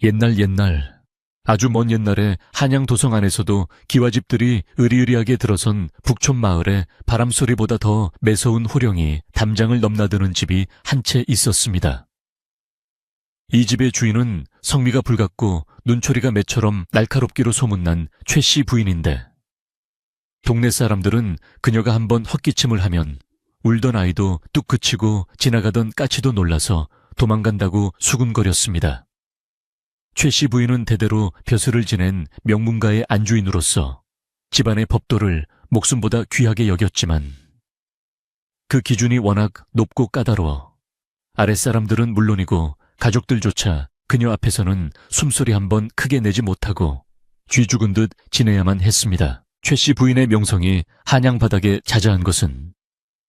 옛날, 아주 먼 옛날에 한양 도성 안에서도 기와집들이 으리으리하게 들어선 북촌 마을에 바람소리보다 더 매서운 호령이 담장을 넘나드는 집이 한 채 있었습니다. 이 집의 주인은 성미가 불같고 눈초리가 매처럼 날카롭기로 소문난 최씨 부인인데, 동네 사람들은 그녀가 한번 헛기침을 하면 울던 아이도 뚝 그치고 지나가던 까치도 놀라서 도망간다고 수군거렸습니다. 최씨 부인은 대대로 벼슬을 지낸 명문가의 안주인으로서 집안의 법도를 목숨보다 귀하게 여겼지만, 그 기준이 워낙 높고 까다로워 아랫사람들은 물론이고 가족들조차 그녀 앞에서는 숨소리 한번 크게 내지 못하고 쥐 죽은 듯 지내야만 했습니다. 최씨 부인의 명성이 한양 바닥에 자자한 것은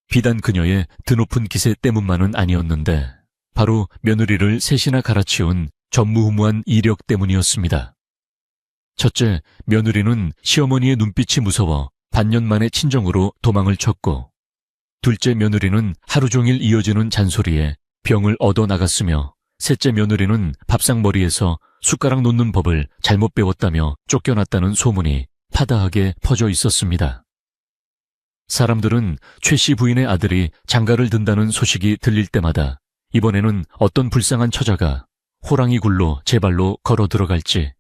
비단 그녀의 드높은 기세 때문만은 아니었는데, 바로 며느리를 셋이나 갈아치운 전무후무한 이력 때문이었습니다. 첫째, 며느리는 시어머니의 눈빛이 무서워 반년 만에 친정으로 도망을 쳤고, 둘째, 며느리는 하루 종일 이어지는 잔소리에 병을 얻어나갔으며, 셋째, 며느리는 밥상머리에서 숟가락 놓는 법을 잘못 배웠다며 쫓겨났다는 소문이 파다하게 퍼져 있었습니다. 사람들은 최씨 부인의 아들이 장가를 든다는 소식이 들릴 때마다 이번에는 어떤 불쌍한 처자가 호랑이 굴로 제 발로 걸어 들어갈지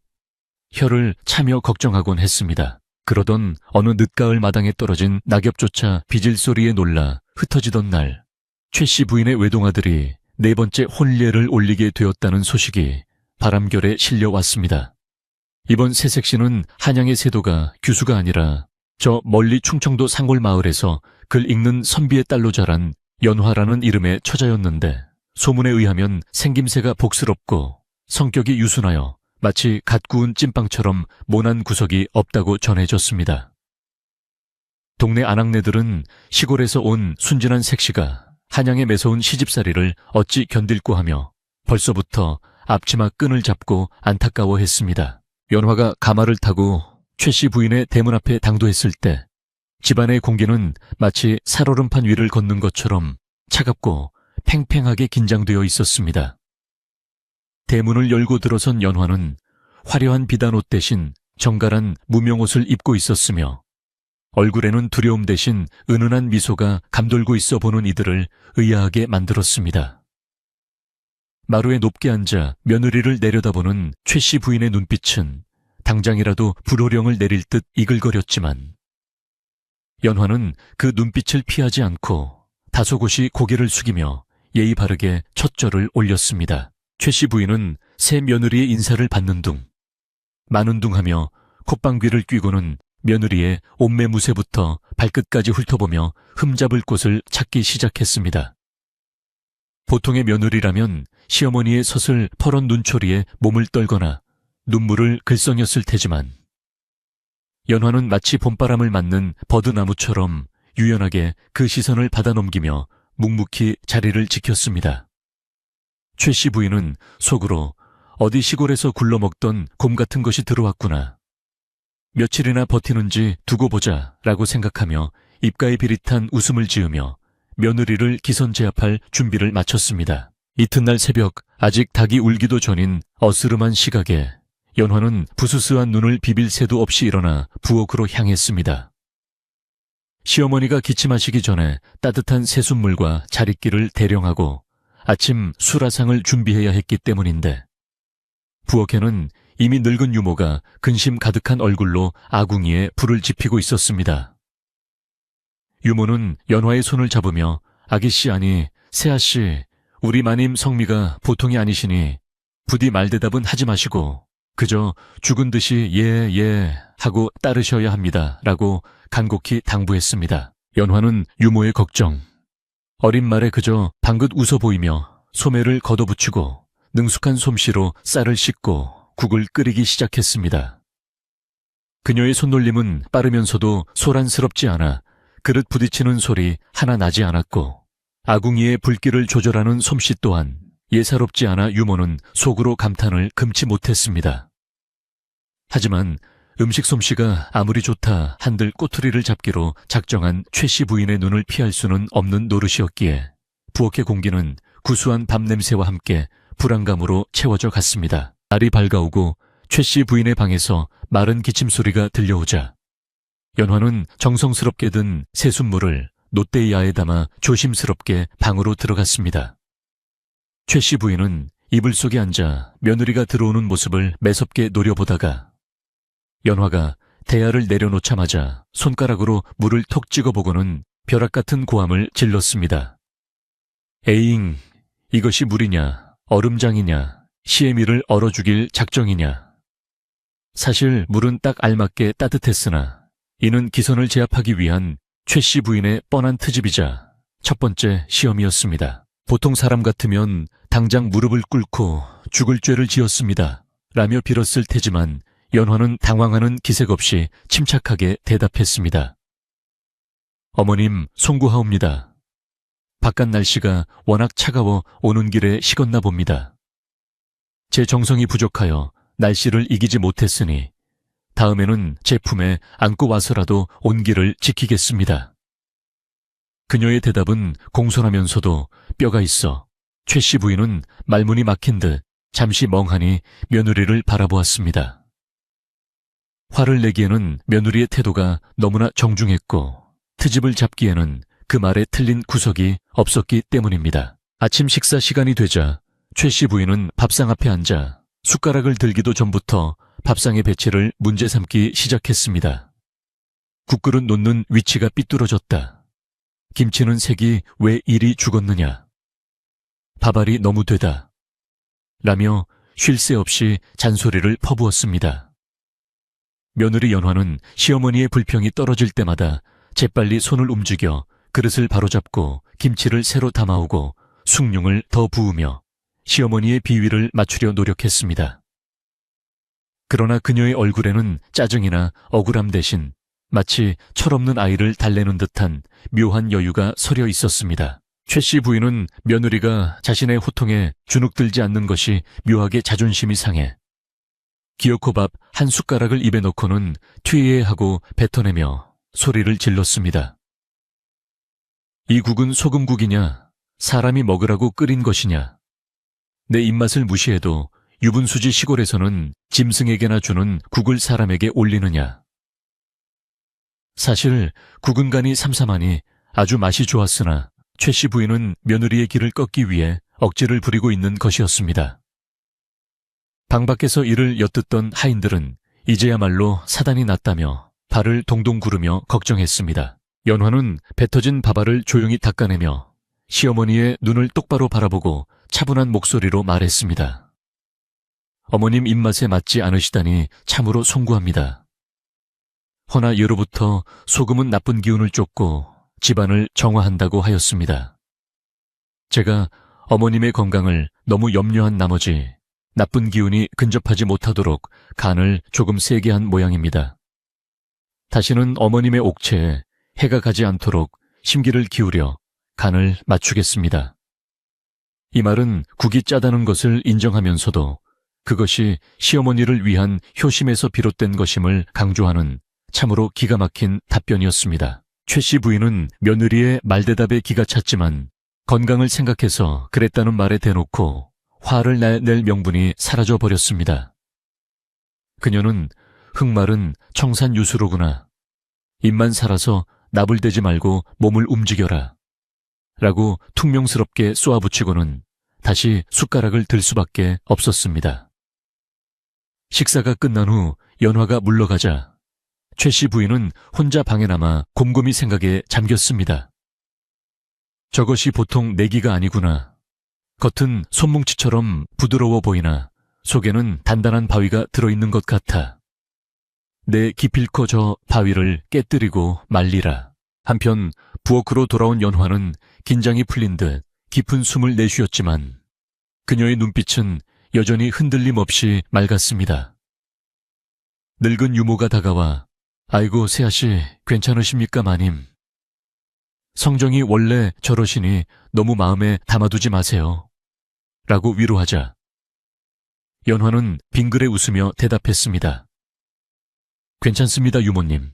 혀를 차며 걱정하곤 했습니다. 그러던 어느 늦가을 마당에 떨어진 낙엽조차 빚을 소리에 놀라 흩어지던 날, 최씨 부인의 외동아들이 네 번째 혼례를 올리게 되었다는 소식이 바람결에 실려왔습니다. 이번 새색시는 한양의 세도가 규수가 아니라 저 멀리 충청도 상골마을에서 글 읽는 선비의 딸로 자란 연화라는 이름의 처자였는데, 소문에 의하면 생김새가 복스럽고 성격이 유순하여 마치 갓 구운 찐빵처럼 모난 구석이 없다고 전해졌습니다. 동네 아낙네들은 시골에서 온 순진한 색시가 한양의 매서운 시집살이를 어찌 견딜꼬 하며 벌써부터 앞치마 끈을 잡고 안타까워했습니다. 연화가 가마를 타고 최씨 부인의 대문 앞에 당도했을 때 집안의 공기는 마치 살얼음판 위를 걷는 것처럼 차갑고 팽팽하게 긴장되어 있었습니다. 대문을 열고 들어선 연화는 화려한 비단옷 대신 정갈한 무명옷을 입고 있었으며, 얼굴에는 두려움 대신 은은한 미소가 감돌고 있어 보는 이들을 의아하게 만들었습니다. 마루에 높게 앉아 며느리를 내려다보는 최씨 부인의 눈빛은 당장이라도 불호령을 내릴 듯 이글거렸지만, 연화는 그 눈빛을 피하지 않고 다소곳이 고개를 숙이며 예의 바르게 첫 절을 올렸습니다. 최씨 부인은 새 며느리의 인사를 받는 둥 마는 둥 하며 콧방귀를 뀌고는 며느리의 옷매무새부터 발끝까지 훑어보며 흠잡을 곳을 찾기 시작했습니다. 보통의 며느리라면 시어머니의 서슬 퍼런 눈초리에 몸을 떨거나 눈물을 글썽였을 테지만, 연화는 마치 봄바람을 맞는 버드나무처럼 유연하게 그 시선을 받아넘기며 묵묵히 자리를 지켰습니다. 최씨 부인은 속으로 어디 시골에서 굴러먹던 곰 같은 것이 들어왔구나, 며칠이나 버티는지 두고 보자 라고 생각하며 입가에 비릿한 웃음을 지으며 며느리를 기선제압할 준비를 마쳤습니다. 이튿날 새벽, 아직 닭이 울기도 전인 어스름한 시각에 연화는 부스스한 눈을 비빌 새도 없이 일어나 부엌으로 향했습니다. 시어머니가 기침하시기 전에 따뜻한 새순물과 자릿기를 대령하고 아침 수라상을 준비해야 했기 때문인데, 부엌에는 이미 늙은 유모가 근심 가득한 얼굴로 아궁이에 불을 지피고 있었습니다. 유모는 연화의 손을 잡으며 아기씨, 아니 새아씨, 우리 마님 성미가 보통이 아니시니 부디 말대답은 하지 마시고 그저 죽은 듯이 예 하고 따르셔야 합니다 라고 간곡히 당부했습니다. 연화는 유모의 걱정, 어린 말에 그저 방긋 웃어 보이며 소매를 걷어붙이고 능숙한 솜씨로 쌀을 씻고 국을 끓이기 시작했습니다. 그녀의 손놀림은 빠르면서도 소란스럽지 않아 그릇 부딪히는 소리 하나 나지 않았고, 아궁이의 불길을 조절하는 솜씨 또한 예사롭지 않아 유모는 속으로 감탄을 금치 못했습니다. 하지만 음식 솜씨가 아무리 좋다 한들 꼬투리를 잡기로 작정한 최씨 부인의 눈을 피할 수는 없는 노릇이었기에 부엌의 공기는 구수한 밥 냄새와 함께 불안감으로 채워져 갔습니다. 날이 밝아오고 최 씨 부인의 방에서 마른 기침 소리가 들려오자 연화는 정성스럽게 든 새순물을 놋대야에 담아 조심스럽게 방으로 들어갔습니다. 최 씨 부인은 이불 속에 앉아 며느리가 들어오는 모습을 매섭게 노려보다가 연화가 대야를 내려놓자마자 손가락으로 물을 톡 찍어보고는 벼락 같은 고함을 질렀습니다. 에잉, 이것이 물이냐, 얼음장이냐, 시애미를 얼어죽일 작정이냐. 사실 물은 딱 알맞게 따뜻했으나 이는 기선을 제압하기 위한 최 씨 부인의 뻔한 트집이자 첫 번째 시험이었습니다. 보통 사람 같으면 당장 무릎을 꿇고 죽을 죄를 지었습니다. 라며 빌었을 테지만 연화는 당황하는 기색 없이 침착하게 대답했습니다. 어머님, 송구하옵니다. 바깥 날씨가 워낙 차가워 오는 길에 식었나 봅니다. 제 정성이 부족하여 날씨를 이기지 못했으니 다음에는 제 품에 안고 와서라도 온기를 지키겠습니다. 그녀의 대답은 공손하면서도 뼈가 있어 최 씨 부인은 말문이 막힌 듯 잠시 멍하니 며느리를 바라보았습니다. 화를 내기에는 며느리의 태도가 너무나 정중했고 트집을 잡기에는 그 말에 틀린 구석이 없었기 때문입니다. 아침 식사 시간이 되자 최 씨 부인은 밥상 앞에 앉아 숟가락을 들기도 전부터 밥상의 배치를 문제 삼기 시작했습니다. 국그릇 놓는 위치가 삐뚤어졌다. 김치는 색이 왜 이리 죽었느냐. 밥알이 너무 되다. 라며 쉴 새 없이 잔소리를 퍼부었습니다. 며느리 연화는 시어머니의 불평이 떨어질 때마다 재빨리 손을 움직여 그릇을 바로잡고 김치를 새로 담아오고 숭늉을 더 부으며 시어머니의 비위를 맞추려 노력했습니다. 그러나 그녀의 얼굴에는 짜증이나 억울함 대신 마치 철없는 아이를 달래는 듯한 묘한 여유가 서려 있었습니다. 최 씨 부인은 며느리가 자신의 호통에 주눅들지 않는 것이 묘하게 자존심이 상해 기어코밥 한 숟가락을 입에 넣고는 퇴해하고 뱉어내며 소리를 질렀습니다. 이 국은 소금국이냐, 사람이 먹으라고 끓인 것이냐. 내 입맛을 무시해도 유분수지 시골에서는 짐승에게나 주는 국을 사람에게 올리느냐. 사실 국은 간이 삼삼하니 아주 맛이 좋았으나 최 씨 부인은 며느리의 길을 꺾기 위해 억지를 부리고 있는 것이었습니다. 방 밖에서 이를 엿듣던 하인들은 이제야말로 사단이 났다며 발을 동동 구르며 걱정했습니다. 연화는 배 터진 밥알을 조용히 닦아내며 시어머니의 눈을 똑바로 바라보고 차분한 목소리로 말했습니다. 어머님 입맛에 맞지 않으시다니 참으로 송구합니다. 허나 예로부터 소금은 나쁜 기운을 쫓고 집안을 정화한다고 하였습니다. 제가 어머님의 건강을 너무 염려한 나머지 나쁜 기운이 근접하지 못하도록 간을 조금 세게 한 모양입니다. 다시는 어머님의 옥체에 해가 가지 않도록 심기를 기울여 간을 맞추겠습니다. 이 말은 국이 짜다는 것을 인정하면서도 그것이 시어머니를 위한 효심에서 비롯된 것임을 강조하는 참으로 기가 막힌 답변이었습니다. 최 씨 부인은 며느리의 말대답에 기가 찼지만 건강을 생각해서 그랬다는 말에 대놓고 화를 낼 명분이 사라져 버렸습니다. 그녀는 흑말은 청산유수로구나. 입만 살아서 나불대지 말고 몸을 움직여라. 라고 퉁명스럽게 쏘아붙이고는 다시 숟가락을 들 수밖에 없었습니다. 식사가 끝난 후 연화가 물러가자 최 씨 부인은 혼자 방에 남아 곰곰이 생각에 잠겼습니다. 저것이 보통 내기가 아니구나. 겉은 손뭉치처럼 부드러워 보이나 속에는 단단한 바위가 들어있는 것 같아. 내 기필코 저 바위를 깨뜨리고 말리라. 한편 부엌으로 돌아온 연화는 긴장이 풀린 듯 깊은 숨을 내쉬었지만 그녀의 눈빛은 여전히 흔들림 없이 맑았습니다. 늙은 유모가 다가와 아이고 새아씨 괜찮으십니까 마님. 성정이 원래 저러시니 너무 마음에 담아두지 마세요. 라고 위로하자 연화는 빙그레 웃으며 대답했습니다. 괜찮습니다 유모님.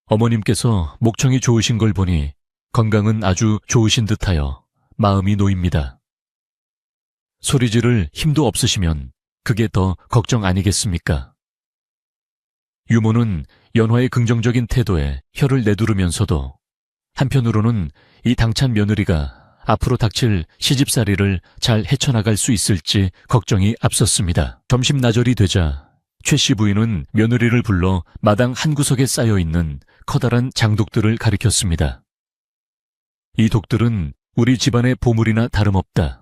어머님께서 목청이 좋으신 걸 보니 건강은 아주 좋으신 듯하여 마음이 놓입니다. 소리 지를 힘도 없으시면 그게 더 걱정 아니겠습니까? 유모는 연화의 긍정적인 태도에 혀를 내두르면서도 한편으로는 이 당찬 며느리가 앞으로 닥칠 시집살이를 잘 헤쳐나갈 수 있을지 걱정이 앞섰습니다. 점심 나절이 되자 최 씨 부인은 며느리를 불러 마당 한 구석에 쌓여있는 커다란 장독들을 가리켰습니다. 이 독들은 우리 집안의 보물이나 다름없다.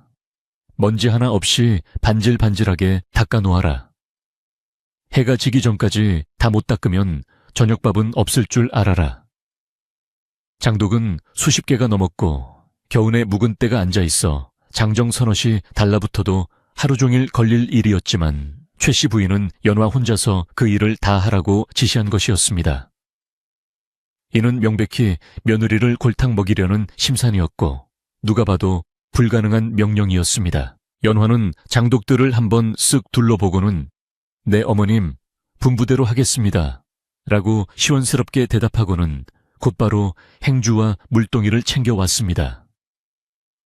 먼지 하나 없이 반질반질하게 닦아놓아라. 해가 지기 전까지 다 못 닦으면 저녁밥은 없을 줄 알아라. 장독은 수십 개가 넘었고 겨우내 묵은 때가 앉아있어 장정서너시 달라붙어도 하루 종일 걸릴 일이었지만 최 씨 부인은 연화 혼자서 그 일을 다 하라고 지시한 것이었습니다. 이는 명백히 며느리를 골탕 먹이려는 심산이었고 누가 봐도 불가능한 명령이었습니다. 연화는 장독들을 한번 쓱 둘러보고는 네 어머님, 분부대로 하겠습니다. 라고 시원스럽게 대답하고는 곧바로 행주와 물동이를 챙겨왔습니다.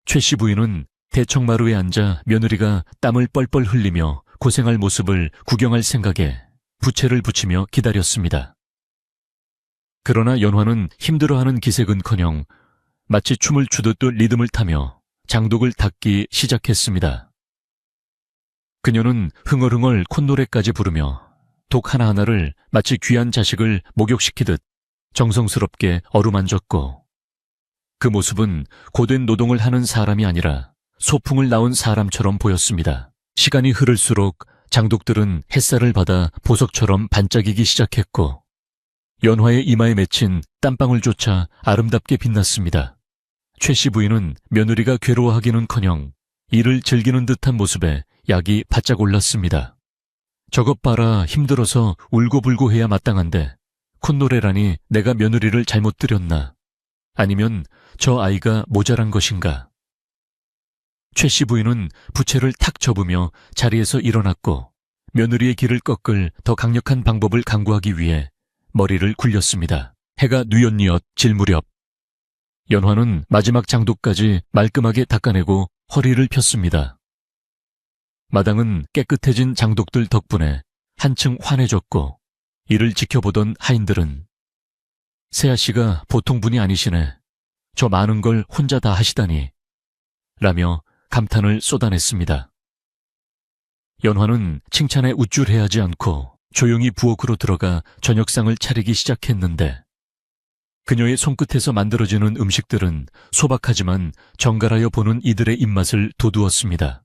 최 씨 부인은 대청마루에 앉아 며느리가 땀을 뻘뻘 흘리며 고생할 모습을 구경할 생각에 부채를 붙이며 기다렸습니다. 그러나 연화는 힘들어하는 기색은커녕 마치 춤을 추듯 리듬을 타며 장독을 닦기 시작했습니다. 그녀는 흥얼흥얼 콧노래까지 부르며 독 하나하나를 마치 귀한 자식을 목욕시키듯 정성스럽게 어루만졌고 그 모습은 고된 노동을 하는 사람이 아니라 소풍을 나온 사람처럼 보였습니다. 시간이 흐를수록 장독들은 햇살을 받아 보석처럼 반짝이기 시작했고 연화의 이마에 맺힌 땀방울조차 아름답게 빛났습니다. 최 씨 부인은 며느리가 괴로워하기는커녕 일을 즐기는 듯한 모습에 약이 바짝 올랐습니다. 저것 봐라, 힘들어서 울고불고 해야 마땅한데 콧노래라니 내가 며느리를 잘못 들였나? 아니면 저 아이가 모자란 것인가? 최 씨 부인은 부채를 탁 접으며 자리에서 일어났고 며느리의 길을 꺾을 더 강력한 방법을 강구하기 위해 머리를 굴렸습니다. 해가 뉘엿뉘엿 질 무렵 연화는 마지막 장독까지 말끔하게 닦아내고 허리를 폈습니다. 마당은 깨끗해진 장독들 덕분에 한층 환해졌고 이를 지켜보던 하인들은 세아씨가 보통 분이 아니시네. 저 많은 걸 혼자 다 하시다니 라며 감탄을 쏟아냈습니다. 연화는 칭찬에 우쭐해하지 않고 조용히 부엌으로 들어가 저녁상을 차리기 시작했는데 그녀의 손끝에서 만들어지는 음식들은 소박하지만 정갈하여 보는 이들의 입맛을 돋우었습니다.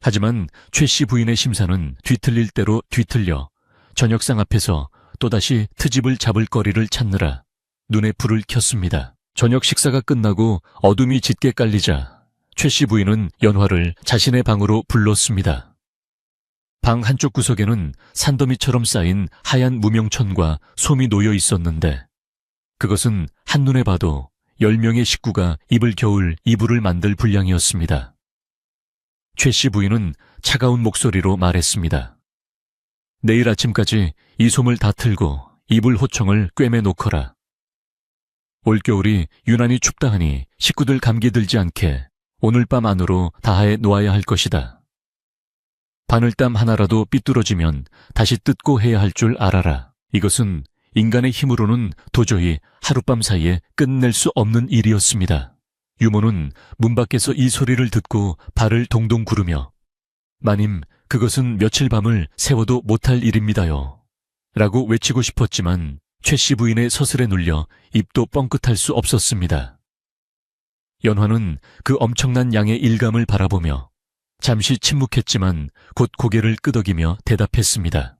하지만 최 씨 부인의 심사는 뒤틀릴 대로 뒤틀려 저녁상 앞에서 또다시 트집을 잡을 거리를 찾느라 눈에 불을 켰습니다. 저녁 식사가 끝나고 어둠이 짙게 깔리자 최 씨 부인은 연화를 자신의 방으로 불렀습니다. 방 한쪽 구석에는 산더미처럼 쌓인 하얀 무명천과 솜이 놓여 있었는데 그것은 한눈에 봐도 10명의 식구가 입을 겨울 이불을 만들 분량이었습니다. 최 씨 부인은 차가운 목소리로 말했습니다. 내일 아침까지 이 솜을 다 틀고 이불 호청을 꿰매 놓거라. 올겨울이 유난히 춥다 하니 식구들 감기 들지 않게 오늘 밤 안으로 다해 놓아야 할 것이다. 바늘땀 하나라도 삐뚤어지면 다시 뜯고 해야 할 줄 알아라. 이것은 인간의 힘으로는 도저히 하룻밤 사이에 끝낼 수 없는 일이었습니다. 유모는 문 밖에서 이 소리를 듣고 발을 동동 구르며 마님, 그것은 며칠 밤을 세워도 못할 일입니다요. 라고 외치고 싶었지만 최 씨 부인의 서슬에 눌려 입도 뻥끗할 수 없었습니다. 연화는 그 엄청난 양의 일감을 바라보며 잠시 침묵했지만 곧 고개를 끄덕이며 대답했습니다.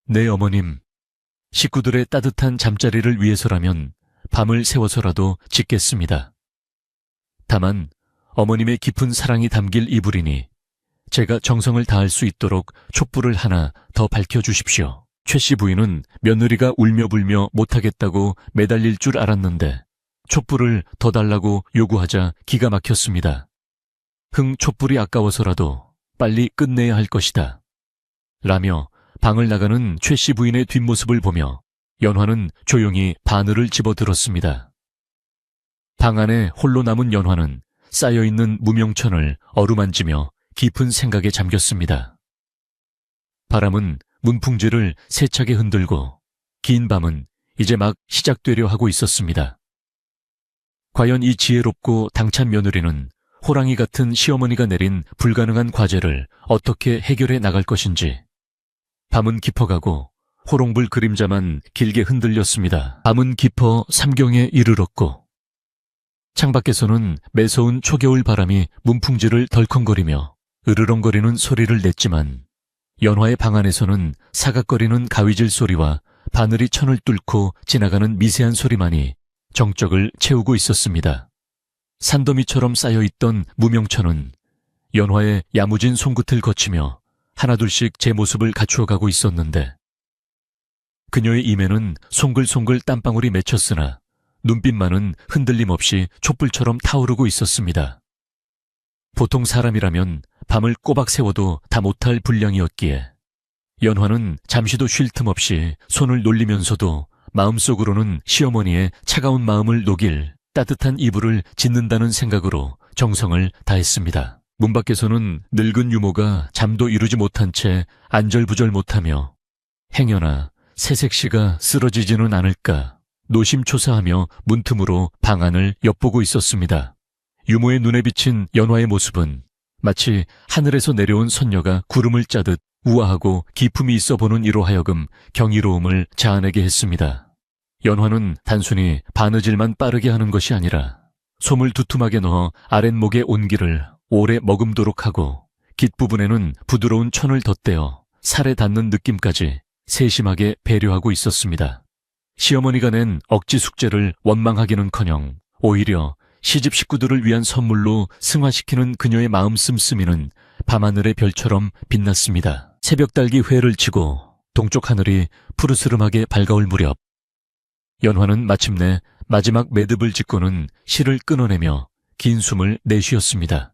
네, 어머님. 식구들의 따뜻한 잠자리를 위해서라면 밤을 세워서라도 짓겠습니다. 다만 어머님의 깊은 사랑이 담길 이불이니 제가 정성을 다할 수 있도록 촛불을 하나 더 밝혀주십시오. 최 씨 부인은 며느리가 울며 불며 못하겠다고 매달릴 줄 알았는데 촛불을 더 달라고 요구하자 기가 막혔습니다. 촛불이 아까워서라도 빨리 끝내야 할 것이다. 라며 방을 나가는 최 씨 부인의 뒷모습을 보며 연화는 조용히 바늘을 집어들었습니다. 방 안에 홀로 남은 연화는 쌓여있는 무명천을 어루만지며 깊은 생각에 잠겼습니다. 바람은 문풍지를 세차게 흔들고 긴 밤은 이제 막 시작되려 하고 있었습니다. 과연 이 지혜롭고 당찬 며느리는 호랑이 같은 시어머니가 내린 불가능한 과제를 어떻게 해결해 나갈 것인지. 밤은 깊어가고 호롱불 그림자만 길게 흔들렸습니다. 밤은 깊어 삼경에 이르렀고 창밖에서는 매서운 초겨울 바람이 문풍지를 덜컹거리며 으르렁거리는 소리를 냈지만 연화의 방 안에서는 사각거리는 가위질 소리와 바늘이 천을 뚫고 지나가는 미세한 소리만이 정적을 채우고 있었습니다. 산더미처럼 쌓여있던 무명천은 연화의 야무진 손끝을 거치며 하나둘씩 제 모습을 갖추어가고 있었는데 그녀의 임에는 송글송글 땀방울이 맺혔으나 눈빛만은 흔들림 없이 촛불처럼 타오르고 있었습니다. 보통 사람이라면 밤을 꼬박 세워도 다 못할 분량이었기에 연화는 잠시도 쉴 틈 없이 손을 놀리면서도 마음속으로는 시어머니의 차가운 마음을 녹일 따뜻한 이불을 짓는다는 생각으로 정성을 다했습니다. 문 밖에서는 늙은 유모가 잠도 이루지 못한 채 안절부절 못하며 행여나 새색시가 쓰러지지는 않을까 노심초사하며 문틈으로 방 안을 엿보고 있었습니다. 유모의 눈에 비친 연화의 모습은 마치 하늘에서 내려온 선녀가 구름을 짜듯 우아하고 기품이 있어 보는 이로 하여금 경이로움을 자아내게 했습니다. 연화는 단순히 바느질만 빠르게 하는 것이 아니라 솜을 두툼하게 넣어 아랫목의 온기를 오래 머금도록 하고 깃부분에는 부드러운 천을 덧대어 살에 닿는 느낌까지 세심하게 배려하고 있었습니다. 시어머니가 낸 억지 숙제를 원망하기는커녕 오히려 시집 식구들을 위한 선물로 승화시키는 그녀의 마음 씀씀이는 밤하늘의 별처럼 빛났습니다. 새벽달기 회를 치고 동쪽 하늘이 푸르스름하게 밝아올 무렵 연화는 마침내 마지막 매듭을 짓고는 실을 끊어내며 긴 숨을 내쉬었습니다.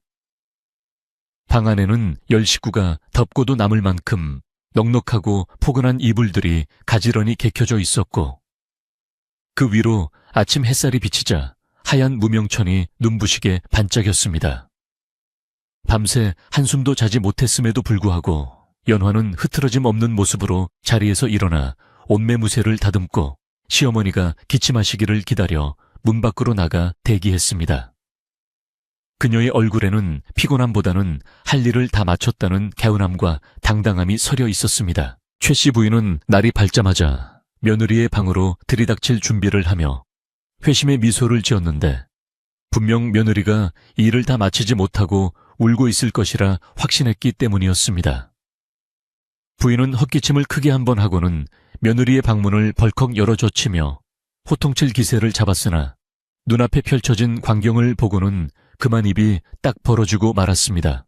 방 안에는 10식구가 덮고도 남을 만큼 넉넉하고 포근한 이불들이 가지런히 개켜져 있었고 그 위로 아침 햇살이 비치자 하얀 무명천이 눈부시게 반짝였습니다. 밤새 한숨도 자지 못했음에도 불구하고 연화는 흐트러짐 없는 모습으로 자리에서 일어나 옷매무새를 다듬고 시어머니가 기침하시기를 기다려 문 밖으로 나가 대기했습니다. 그녀의 얼굴에는 피곤함보다는 할 일을 다 마쳤다는 개운함과 당당함이 서려 있었습니다. 최 씨 부인은 날이 밝자마자 며느리의 방으로 들이닥칠 준비를 하며 회심의 미소를 지었는데 분명 며느리가 일을 다 마치지 못하고 울고 있을 것이라 확신했기 때문이었습니다. 부인은 헛기침을 크게 한번 하고는 며느리의 방문을 벌컥 열어젖히며 호통칠 기세를 잡았으나 눈앞에 펼쳐진 광경을 보고는 그만 입이 딱 벌어지고 말았습니다.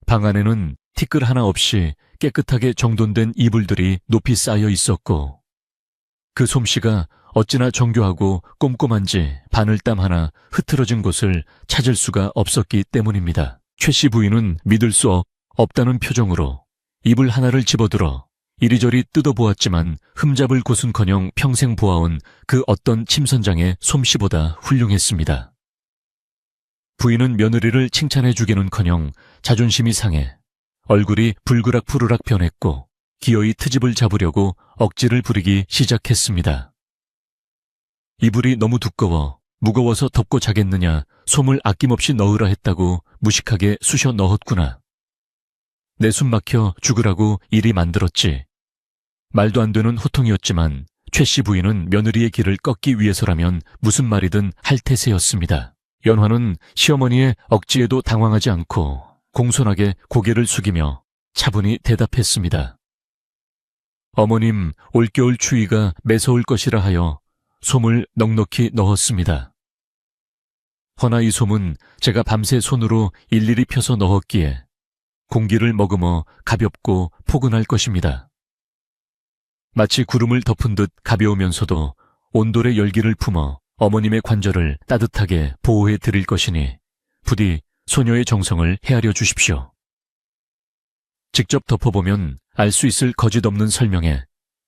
방 안에는 티끌 하나 없이 깨끗하게 정돈된 이불들이 높이 쌓여 있었고 그 솜씨가 어찌나 정교하고 꼼꼼한지 바늘땀 하나 흐트러진 곳을 찾을 수가 없었기 때문입니다. 최 씨 부인은 믿을 수 없다는 표정으로 이불 하나를 집어들어 이리저리 뜯어보았지만 흠잡을 곳은커녕 평생 보아온 그 어떤 침선장의 솜씨보다 훌륭했습니다. 부인은 며느리를 칭찬해주기는커녕 자존심이 상해 얼굴이 불그락푸르락 변했고 기어이 트집을 잡으려고 억지를 부리기 시작했습니다. 이불이 너무 두꺼워 무거워서 덮고 자겠느냐 솜을 아낌없이 넣으라 했다고 무식하게 쑤셔 넣었구나. 내 숨 막혀 죽으라고 이리 만들었지. 말도 안 되는 호통이었지만 최 씨 부인은 며느리의 길을 꺾기 위해서라면 무슨 말이든 할 태세였습니다. 연화는 시어머니의 억지에도 당황하지 않고 공손하게 고개를 숙이며 차분히 대답했습니다. 어머님, 올겨울 추위가 매서울 것이라 하여 솜을 넉넉히 넣었습니다. 허나 이 솜은 제가 밤새 손으로 일일이 펴서 넣었기에 공기를 머금어 가볍고 포근할 것입니다. 마치 구름을 덮은 듯 가벼우면서도 온돌의 열기를 품어 어머님의 관절을 따뜻하게 보호해 드릴 것이니 부디 소녀의 정성을 헤아려 주십시오. 직접 덮어보면 알 수 있을 거짓없는 설명에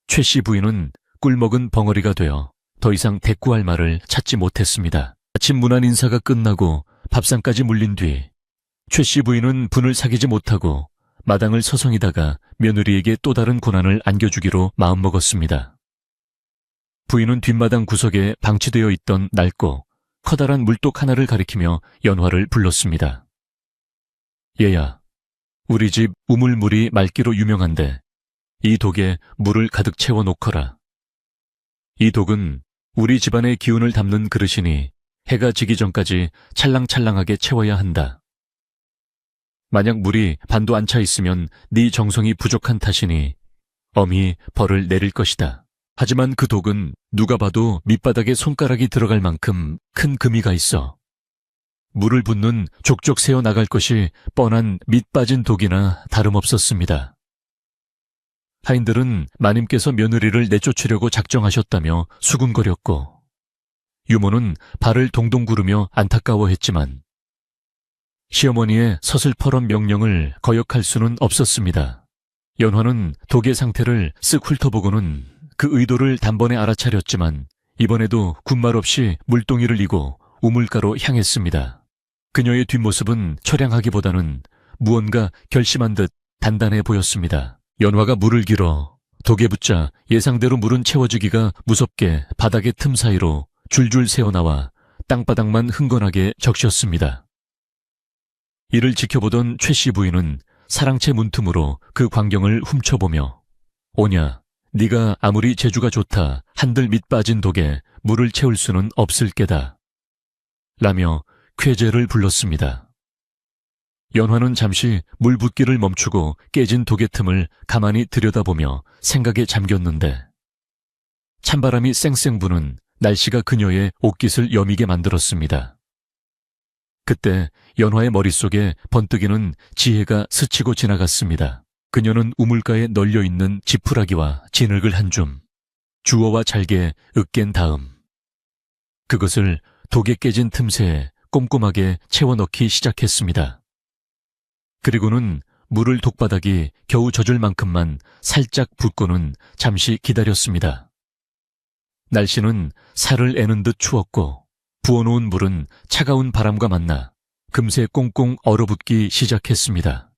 최 씨 부인은 꿀먹은 벙어리가 되어 더 이상 대꾸할 말을 찾지 못했습니다. 아침 문안 인사가 끝나고 밥상까지 물린 뒤 최 씨 부인은 분을 사귀지 못하고 마당을 서성이다가 며느리에게 또 다른 고난을 안겨주기로 마음먹었습니다. 부인은 뒷마당 구석에 방치되어 있던 낡고 커다란 물독 하나를 가리키며 연화를 불렀습니다. 얘야, 우리 집 우물물이 맑기로 유명한데 이 독에 물을 가득 채워 놓거라. 이 독은 우리 집안의 기운을 담는 그릇이니 해가 지기 전까지 찰랑찰랑하게 채워야 한다. 만약 물이 반도 안 차 있으면 네 정성이 부족한 탓이니 엄히 벌을 내릴 것이다. 하지만 그 독은 누가 봐도 밑바닥에 손가락이 들어갈 만큼 큰 금이가 있어. 물을 붓는 족족 새어 나갈 것이 뻔한 밑 빠진 독이나 다름없었습니다. 하인들은 마님께서 며느리를 내쫓으려고 작정하셨다며 수군거렸고 유모는 발을 동동 구르며 안타까워했지만 시어머니의 서슬퍼런 명령을 거역할 수는 없었습니다. 연화는 독의 상태를 쓱 훑어보고는 그 의도를 단번에 알아차렸지만 이번에도 군말 없이 물동이를 이고 우물가로 향했습니다. 그녀의 뒷모습은 처량하기보다는 무언가 결심한 듯 단단해 보였습니다. 연화가 물을 길어 독에 붙자 예상대로 물은 채워지기가 무섭게 바닥의 틈 사이로 줄줄 새어나와 땅바닥만 흥건하게 적셨습니다. 이를 지켜보던 최 씨 부인은 사랑채 문틈으로 그 광경을 훔쳐보며 오냐, 네가 아무리 재주가 좋다 한들 밑 빠진 독에 물을 채울 수는 없을 게다 라며 쾌재를 불렀습니다. 연화는 잠시 물 붓기를 멈추고 깨진 독의 틈을 가만히 들여다보며 생각에 잠겼는데 찬바람이 쌩쌩 부는 날씨가 그녀의 옷깃을 여미게 만들었습니다. 그때 연화의 머릿속에 번뜩이는 지혜가 스치고 지나갔습니다. 그녀는 우물가에 널려있는 지푸라기와 진흙을 한 줌, 주워와 잘게 으깬 다음 그것을 독에 깨진 틈새에 꼼꼼하게 채워넣기 시작했습니다. 그리고는 물을 독바닥이 겨우 젖을 만큼만 살짝 붓고는 잠시 기다렸습니다. 날씨는 살을 애는 듯 추웠고 부어놓은 물은 차가운 바람과 만나 금세 꽁꽁 얼어붙기 시작했습니다.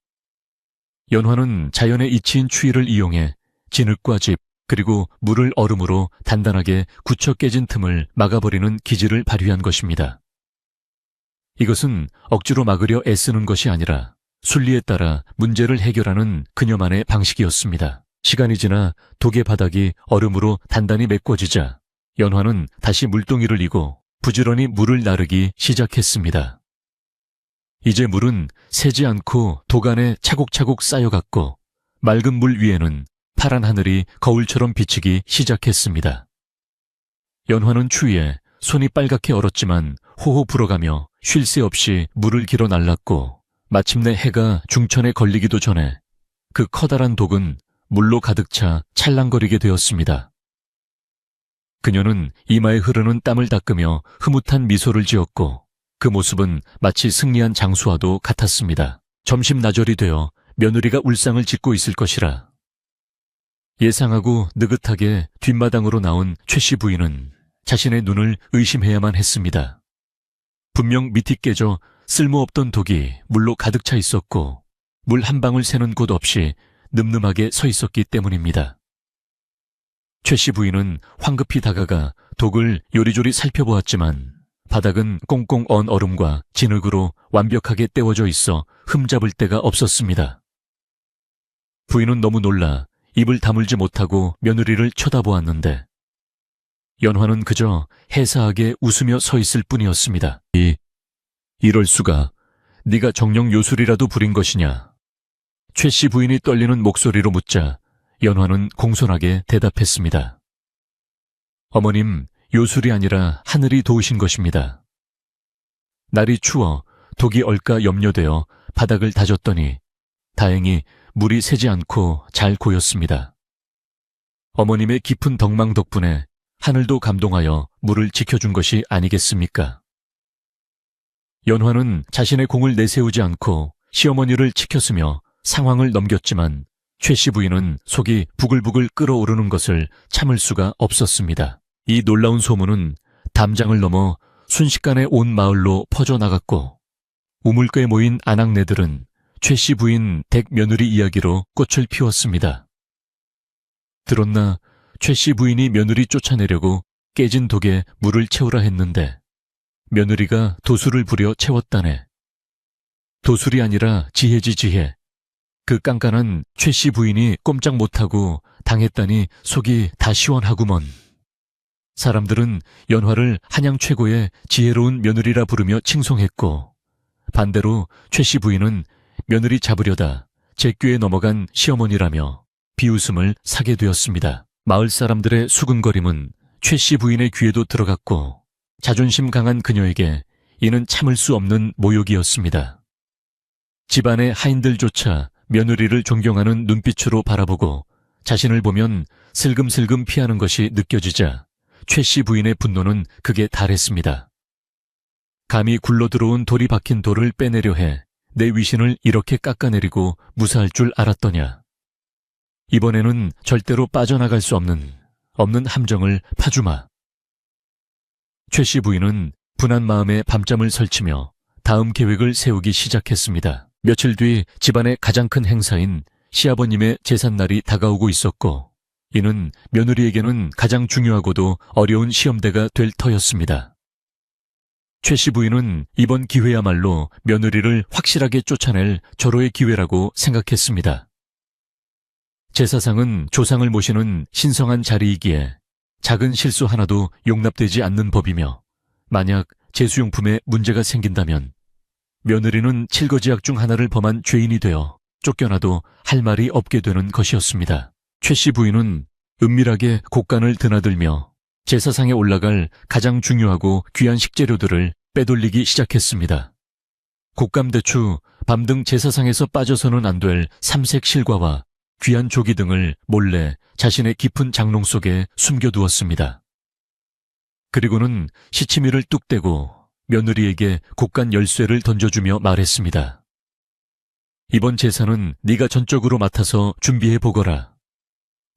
연화는 자연의 이치인 추위를 이용해 진흙과 집 그리고 물을 얼음으로 단단하게 굳혀 깨진 틈을 막아버리는 기질을 발휘한 것입니다. 이것은 억지로 막으려 애쓰는 것이 아니라 순리에 따라 문제를 해결하는 그녀만의 방식이었습니다. 시간이 지나 독의 바닥이 얼음으로 단단히 메꿔지자 연화는 다시 물동이를 이고 부지런히 물을 나르기 시작했습니다. 이제 물은 새지 않고 독 안에 차곡차곡 쌓여갔고 맑은 물 위에는 파란 하늘이 거울처럼 비치기 시작했습니다. 연화는 추위에 손이 빨갛게 얼었지만 호호 불어가며 쉴 새 없이 물을 길어 날랐고 마침내 해가 중천에 걸리기도 전에 그 커다란 독은 물로 가득 차 찰랑거리게 되었습니다. 그녀는 이마에 흐르는 땀을 닦으며 흐뭇한 미소를 지었고 그 모습은 마치 승리한 장수와도 같았습니다. 점심 나절이 되어 며느리가 울상을 짓고 있을 것이라. 예상하고 느긋하게 뒷마당으로 나온 최 씨 부인은 자신의 눈을 의심해야만 했습니다. 분명 밑이 깨져 쓸모없던 독이 물로 가득 차 있었고 물 한 방울 새는 곳 없이 늠름하게 서 있었기 때문입니다. 최 씨 부인은 황급히 다가가 독을 요리조리 살펴보았지만 바닥은 꽁꽁 언 얼음과 진흙으로 완벽하게 떼워져 있어 흠잡을 데가 없었습니다. 부인은 너무 놀라 입을 다물지 못하고 며느리를 쳐다보았는데 연화는 그저 해사하게 웃으며 서 있을 뿐이었습니다. 이럴 수가, 네가 정령 요술이라도 부린 것이냐? 최 씨 부인이 떨리는 목소리로 묻자 연화는 공손하게 대답했습니다. 어머님, 요술이 아니라 하늘이 도우신 것입니다. 날이 추워 독이 얼까 염려되어 바닥을 다졌더니 다행히 물이 새지 않고 잘 고였습니다. 어머님의 깊은 덕망 덕분에 하늘도 감동하여 물을 지켜준 것이 아니겠습니까? 연화는 자신의 공을 내세우지 않고 시어머니를 지켰으며 상황을 넘겼지만 최 씨 부인은 속이 부글부글 끓어오르는 것을 참을 수가 없었습니다. 이 놀라운 소문은 담장을 넘어 순식간에 온 마을로 퍼져나갔고 우물가에 모인 아낙네들은 최씨 부인 댁 며느리 이야기로 꽃을 피웠습니다. 들었나 최씨 부인이 며느리 쫓아내려고 깨진 독에 물을 채우라 했는데 며느리가 도수를 부려 채웠다네. 도술이 아니라 지혜지 지혜. 그 깐깐한 최씨 부인이 꼼짝 못하고 당했다니 속이 다 시원하구먼. 사람들은 연화를 한양 최고의 지혜로운 며느리라 부르며 칭송했고 반대로 최씨 부인은 며느리 잡으려다 제꾀에 넘어간 시어머니라며 비웃음을 사게 되었습니다. 마을 사람들의 수근거림은 최씨 부인의 귀에도 들어갔고 자존심 강한 그녀에게 이는 참을 수 없는 모욕이었습니다. 집안의 하인들조차 며느리를 존경하는 눈빛으로 바라보고 자신을 보면 슬금슬금 피하는 것이 느껴지자 최씨 부인의 분노는 극에 달했습니다. 감히 굴러들어온 돌이 박힌 돌을 빼내려 해 내 위신을 이렇게 깎아내리고 무사할 줄 알았더냐. 이번에는 절대로 빠져나갈 수 없는 함정을 파주마. 최씨 부인은 분한 마음에 밤잠을 설치며 다음 계획을 세우기 시작했습니다. 며칠 뒤 집안의 가장 큰 행사인 시아버님의 제삿날이 다가오고 있었고 이는 며느리에게는 가장 중요하고도 어려운 시험대가 될 터였습니다. 최씨 부인은 이번 기회야말로 며느리를 확실하게 쫓아낼 절호의 기회라고 생각했습니다. 제사상은 조상을 모시는 신성한 자리이기에 작은 실수 하나도 용납되지 않는 법이며 만약 제수용품에 문제가 생긴다면 며느리는 칠거지약 중 하나를 범한 죄인이 되어 쫓겨나도 할 말이 없게 되는 것이었습니다. 최씨 부인은 은밀하게 곡간을 드나들며 제사상에 올라갈 가장 중요하고 귀한 식재료들을 빼돌리기 시작했습니다. 곶감대추, 밤 등 제사상에서 빠져서는 안 될 삼색 실과와 귀한 조기 등을 몰래 자신의 깊은 장롱 속에 숨겨두었습니다. 그리고는 시치미를 뚝 떼고 며느리에게 곡간 열쇠를 던져주며 말했습니다. 이번 제사는 네가 전적으로 맡아서 준비해보거라.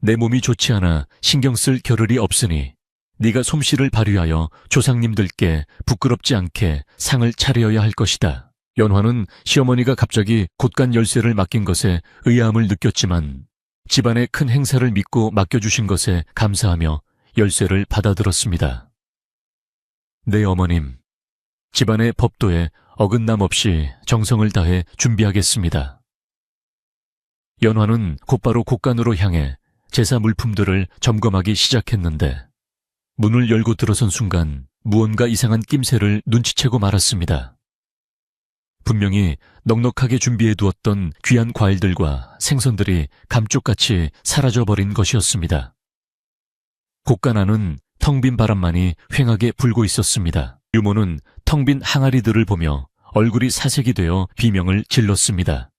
내 몸이 좋지 않아 신경 쓸 겨를이 없으니 네가 솜씨를 발휘하여 조상님들께 부끄럽지 않게 상을 차려야 할 것이다. 연화는 시어머니가 갑자기 곡간 열쇠를 맡긴 것에 의아함을 느꼈지만 집안의 큰 행사를 믿고 맡겨주신 것에 감사하며 열쇠를 받아들었습니다. 네 어머님, 집안의 법도에 어긋남 없이 정성을 다해 준비하겠습니다. 연화는 곧바로 곡간으로 향해 제사 물품들을 점검하기 시작했는데 문을 열고 들어선 순간 무언가 이상한 낌새를 눈치채고 말았습니다. 분명히 넉넉하게 준비해두었던 귀한 과일들과 생선들이 감쪽같이 사라져버린 것이었습니다. 곡간 안은 텅 빈 바람만이 휑하게 불고 있었습니다. 유모는 텅 빈 항아리들을 보며 얼굴이 사색이 되어 비명을 질렀습니다.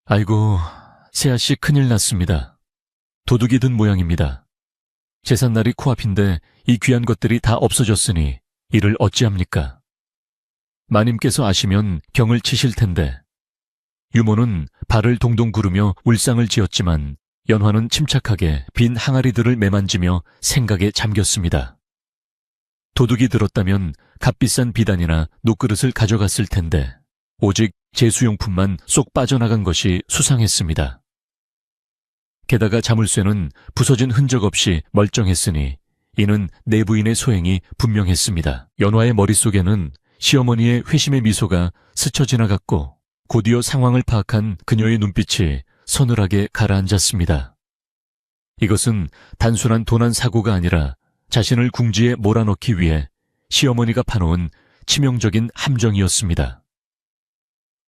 아이고, 새아씨 큰일 났습니다. 도둑이 든 모양입니다. 제삿날이 코앞인데 이 귀한 것들이 다 없어졌으니 이를 어찌합니까? 마님께서 아시면 경을 치실 텐데. 유모는 발을 동동 구르며 울상을 지었지만 연화는 침착하게 빈 항아리들을 매만지며 생각에 잠겼습니다. 도둑이 들었다면 값비싼 비단이나 녹그릇을 가져갔을 텐데 오직 제수용품만 쏙 빠져나간 것이 수상했습니다. 게다가 자물쇠는 부서진 흔적 없이 멀쩡했으니 이는 내부인의 소행이 분명했습니다. 연화의 머릿속에는 시어머니의 회심의 미소가 스쳐 지나갔고 곧이어 상황을 파악한 그녀의 눈빛이 서늘하게 가라앉았습니다. 이것은 단순한 도난 사고가 아니라 자신을 궁지에 몰아넣기 위해 시어머니가 파놓은 치명적인 함정이었습니다.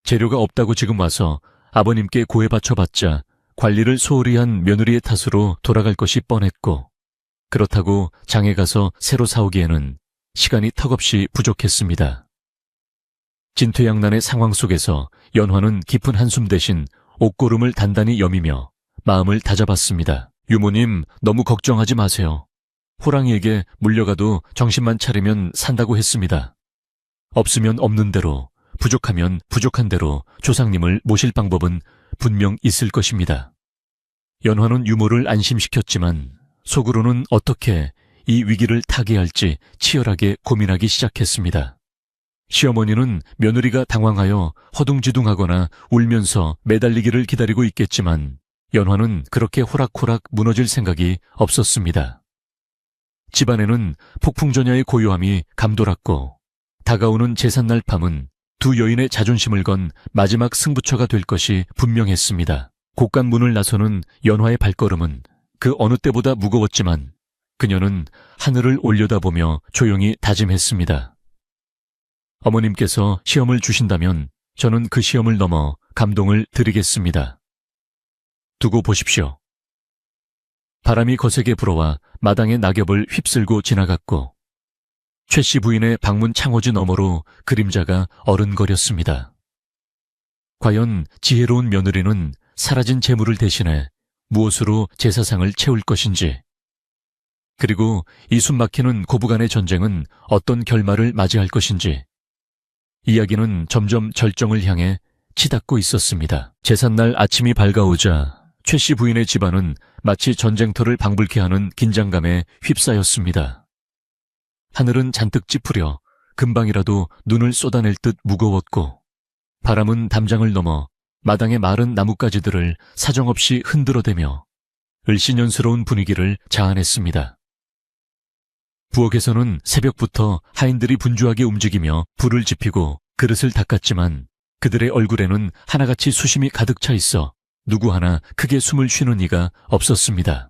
재료가 없다고 지금 와서 아버님께 고해 바쳐봤자 관리를 소홀히 한 며느리의 탓으로 돌아갈 것이 뻔했고 그렇다고 장에 가서 새로 사오기에는 시간이 턱없이 부족했습니다. 진퇴양난의 상황 속에서 연화는 깊은 한숨 대신 옷고름을 단단히 여미며 마음을 다잡았습니다. 유모님, 너무 걱정하지 마세요. 호랑이에게 물려가도 정신만 차리면 산다고 했습니다. 없으면 없는 대로, 부족하면 부족한 대로 조상님을 모실 방법은 분명 있을 것입니다. 연화는 유모를 안심시켰지만 속으로는 어떻게 이 위기를 타개할지 치열하게 고민하기 시작했습니다. 시어머니는 며느리가 당황하여 허둥지둥하거나 울면서 매달리기를 기다리고 있겠지만 연화는 그렇게 호락호락 무너질 생각이 없었습니다. 집안에는 폭풍전야의 고요함이 감돌았고 다가오는 제삿날 밤은 두 여인의 자존심을 건 마지막 승부처가 될 것이 분명했습니다. 곡간문을 나서는 연화의 발걸음은 그 어느 때보다 무거웠지만 그녀는 하늘을 올려다보며 조용히 다짐했습니다. 어머님께서 시험을 주신다면 저는 그 시험을 넘어 감동을 드리겠습니다. 두고 보십시오. 바람이 거세게 불어와 마당의 낙엽을 휩쓸고 지나갔고 최 씨 부인의 방문 창호지 너머로 그림자가 어른거렸습니다. 과연 지혜로운 며느리는 사라진 재물을 대신해 무엇으로 제사상을 채울 것인지, 그리고 이 숨막히는 고부간의 전쟁은 어떤 결말을 맞이할 것인지 이야기는 점점 절정을 향해 치닫고 있었습니다. 제삿날 아침이 밝아오자 최 씨 부인의 집안은 마치 전쟁터를 방불케 하는 긴장감에 휩싸였습니다. 하늘은 잔뜩 찌푸려 금방이라도 눈을 쏟아낼 듯 무거웠고 바람은 담장을 넘어 마당의 마른 나뭇가지들을 사정없이 흔들어대며 을씨년스러운 분위기를 자아냈습니다. 부엌에서는 새벽부터 하인들이 분주하게 움직이며 불을 지피고 그릇을 닦았지만 그들의 얼굴에는 하나같이 수심이 가득 차 있어 누구 하나 크게 숨을 쉬는 이가 없었습니다.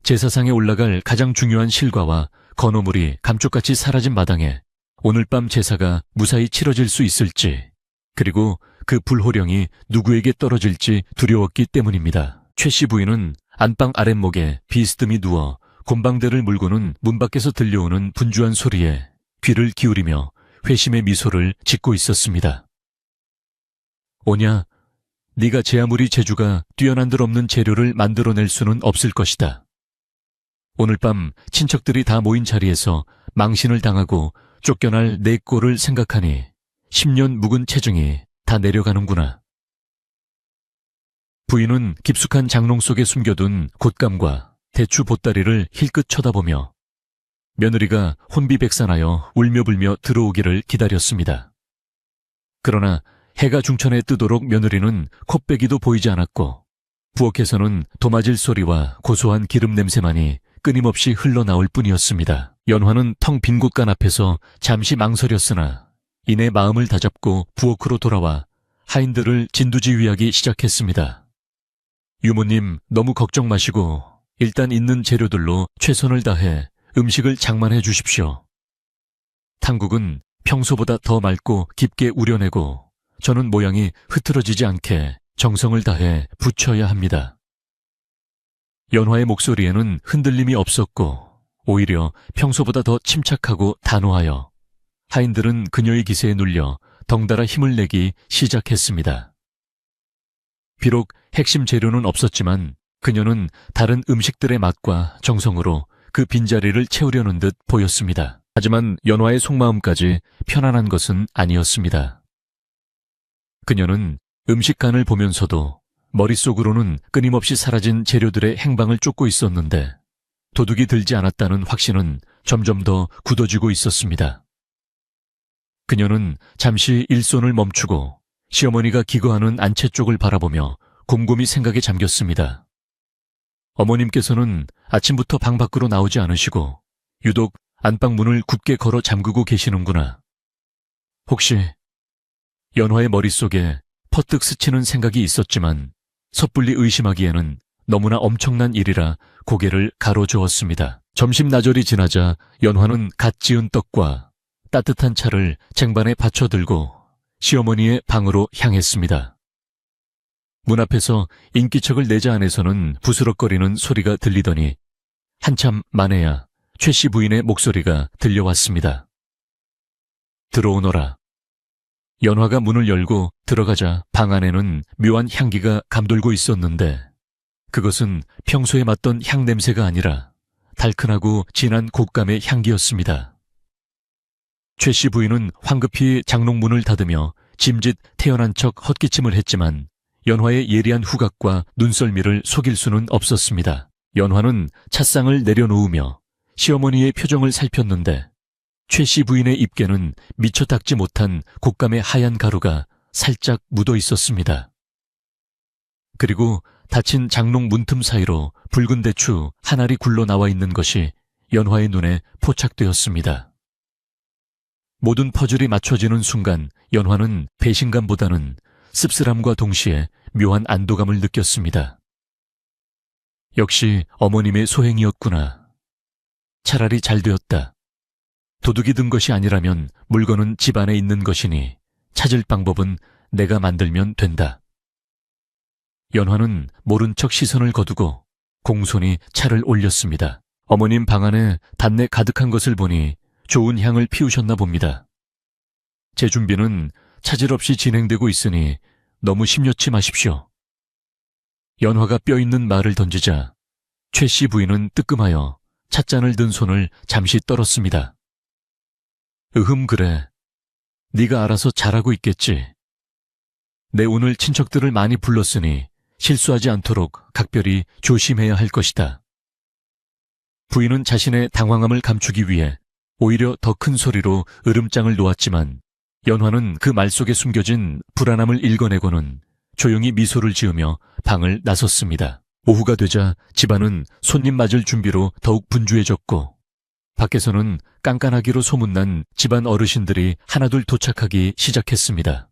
제사상에 올라갈 가장 중요한 실과와 건어물이 감쪽같이 사라진 마당에 오늘 밤 제사가 무사히 치러질 수 있을지, 그리고 그 불호령이 누구에게 떨어질지 두려웠기 때문입니다. 최 씨 부인은 안방 아랫목에 비스듬히 누워 곰방대를 물고는 문 밖에서 들려오는 분주한 소리에 귀를 기울이며 회심의 미소를 짓고 있었습니다. 오냐, 네가 제 아무리 재주가 뛰어난들 없는 재료를 만들어낼 수는 없을 것이다. 오늘 밤 친척들이 다 모인 자리에서 망신을 당하고 쫓겨날 내 꼴을 생각하니 10년 묵은 체증이 다 내려가는구나. 부인은 깊숙한 장롱 속에 숨겨둔 곶감과 대추 보따리를 힐끗 쳐다보며 며느리가 혼비백산하여 울며불며 들어오기를 기다렸습니다. 그러나 해가 중천에 뜨도록 며느리는 콧배기도 보이지 않았고 부엌에서는 도마질 소리와 고소한 기름 냄새만이 끊임없이 흘러나올 뿐이었습니다. 연화는 텅 빈 곳간 앞에서 잠시 망설였으나 이내 마음을 다잡고 부엌으로 돌아와 하인들을 진두지휘하기 시작했습니다. 유모님, 너무 걱정 마시고 일단 있는 재료들로 최선을 다해 음식을 장만해 주십시오. 탕국은 평소보다 더 맑고 깊게 우려내고 저는 모양이 흐트러지지 않게 정성을 다해 부쳐야 합니다. 연화의 목소리에는 흔들림이 없었고 오히려 평소보다 더 침착하고 단호하여 하인들은 그녀의 기세에 눌려 덩달아 힘을 내기 시작했습니다. 비록 핵심 재료는 없었지만 그녀는 다른 음식들의 맛과 정성으로 그 빈자리를 채우려는 듯 보였습니다. 하지만 연화의 속마음까지 편안한 것은 아니었습니다. 그녀는 음식간을 보면서도 머릿속으로는 끊임없이 사라진 재료들의 행방을 쫓고 있었는데 도둑이 들지 않았다는 확신은 점점 더 굳어지고 있었습니다. 그녀는 잠시 일손을 멈추고 시어머니가 기거하는 안채 쪽을 바라보며 곰곰이 생각에 잠겼습니다. 어머님께서는 아침부터 방 밖으로 나오지 않으시고 유독 안방 문을 굳게 걸어 잠그고 계시는구나. 혹시 연화의 머릿속에 퍼뜩 스치는 생각이 있었지만 섣불리 의심하기에는 너무나 엄청난 일이라 고개를 가로저었습니다. 점심나절이 지나자 연화는 갓 지은 떡과 따뜻한 차를 쟁반에 받쳐 들고 시어머니의 방으로 향했습니다. 문 앞에서 인기척을 내자 안에서는 부스럭거리는 소리가 들리더니 한참 만에야 최 씨 부인의 목소리가 들려왔습니다. 들어오너라. 연화가 문을 열고 들어가자 방 안에는 묘한 향기가 감돌고 있었는데 그것은 평소에 맡던 향 냄새가 아니라 달큰하고 진한 곶감의 향기였습니다. 최 씨 부인은 황급히 장롱문을 닫으며 짐짓 태어난 척 헛기침을 했지만 연화의 예리한 후각과 눈썰미를 속일 수는 없었습니다. 연화는 찻상을 내려놓으며 시어머니의 표정을 살폈는데 최 씨 부인의 입게는 미처 닦지 못한 곶감의 하얀 가루가 살짝 묻어 있었습니다. 그리고 닫힌 장롱 문틈 사이로 붉은 대추 한 알이 굴러 나와 있는 것이 연화의 눈에 포착되었습니다. 모든 퍼즐이 맞춰지는 순간 연화는 배신감보다는 씁쓸함과 동시에 묘한 안도감을 느꼈습니다. 역시 어머님의 소행이었구나. 차라리 잘 되었다. 도둑이 든 것이 아니라면 물건은 집 안에 있는 것이니 찾을 방법은 내가 만들면 된다. 연화는 모른 척 시선을 거두고 공손히 차를 올렸습니다. 어머님 방 안에 단내 가득한 것을 보니 좋은 향을 피우셨나 봅니다. 제 준비는 차질 없이 진행되고 있으니 너무 심려치 마십시오. 연화가 뼈있는 말을 던지자 최 씨 부인은 뜨끔하여 찻잔을 든 손을 잠시 떨었습니다. 그래. 네가 알아서 잘하고 있겠지. 내 오늘 친척들을 많이 불렀으니 실수하지 않도록 각별히 조심해야 할 것이다. 부인은 자신의 당황함을 감추기 위해 오히려 더 큰 소리로 으름장을 놓았지만 연화는 그 말 속에 숨겨진 불안함을 읽어내고는 조용히 미소를 지으며 방을 나섰습니다. 오후가 되자 집안은 손님 맞을 준비로 더욱 분주해졌고 밖에서는 깐깐하기로 소문난 집안 어르신들이 하나둘 도착하기 시작했습니다.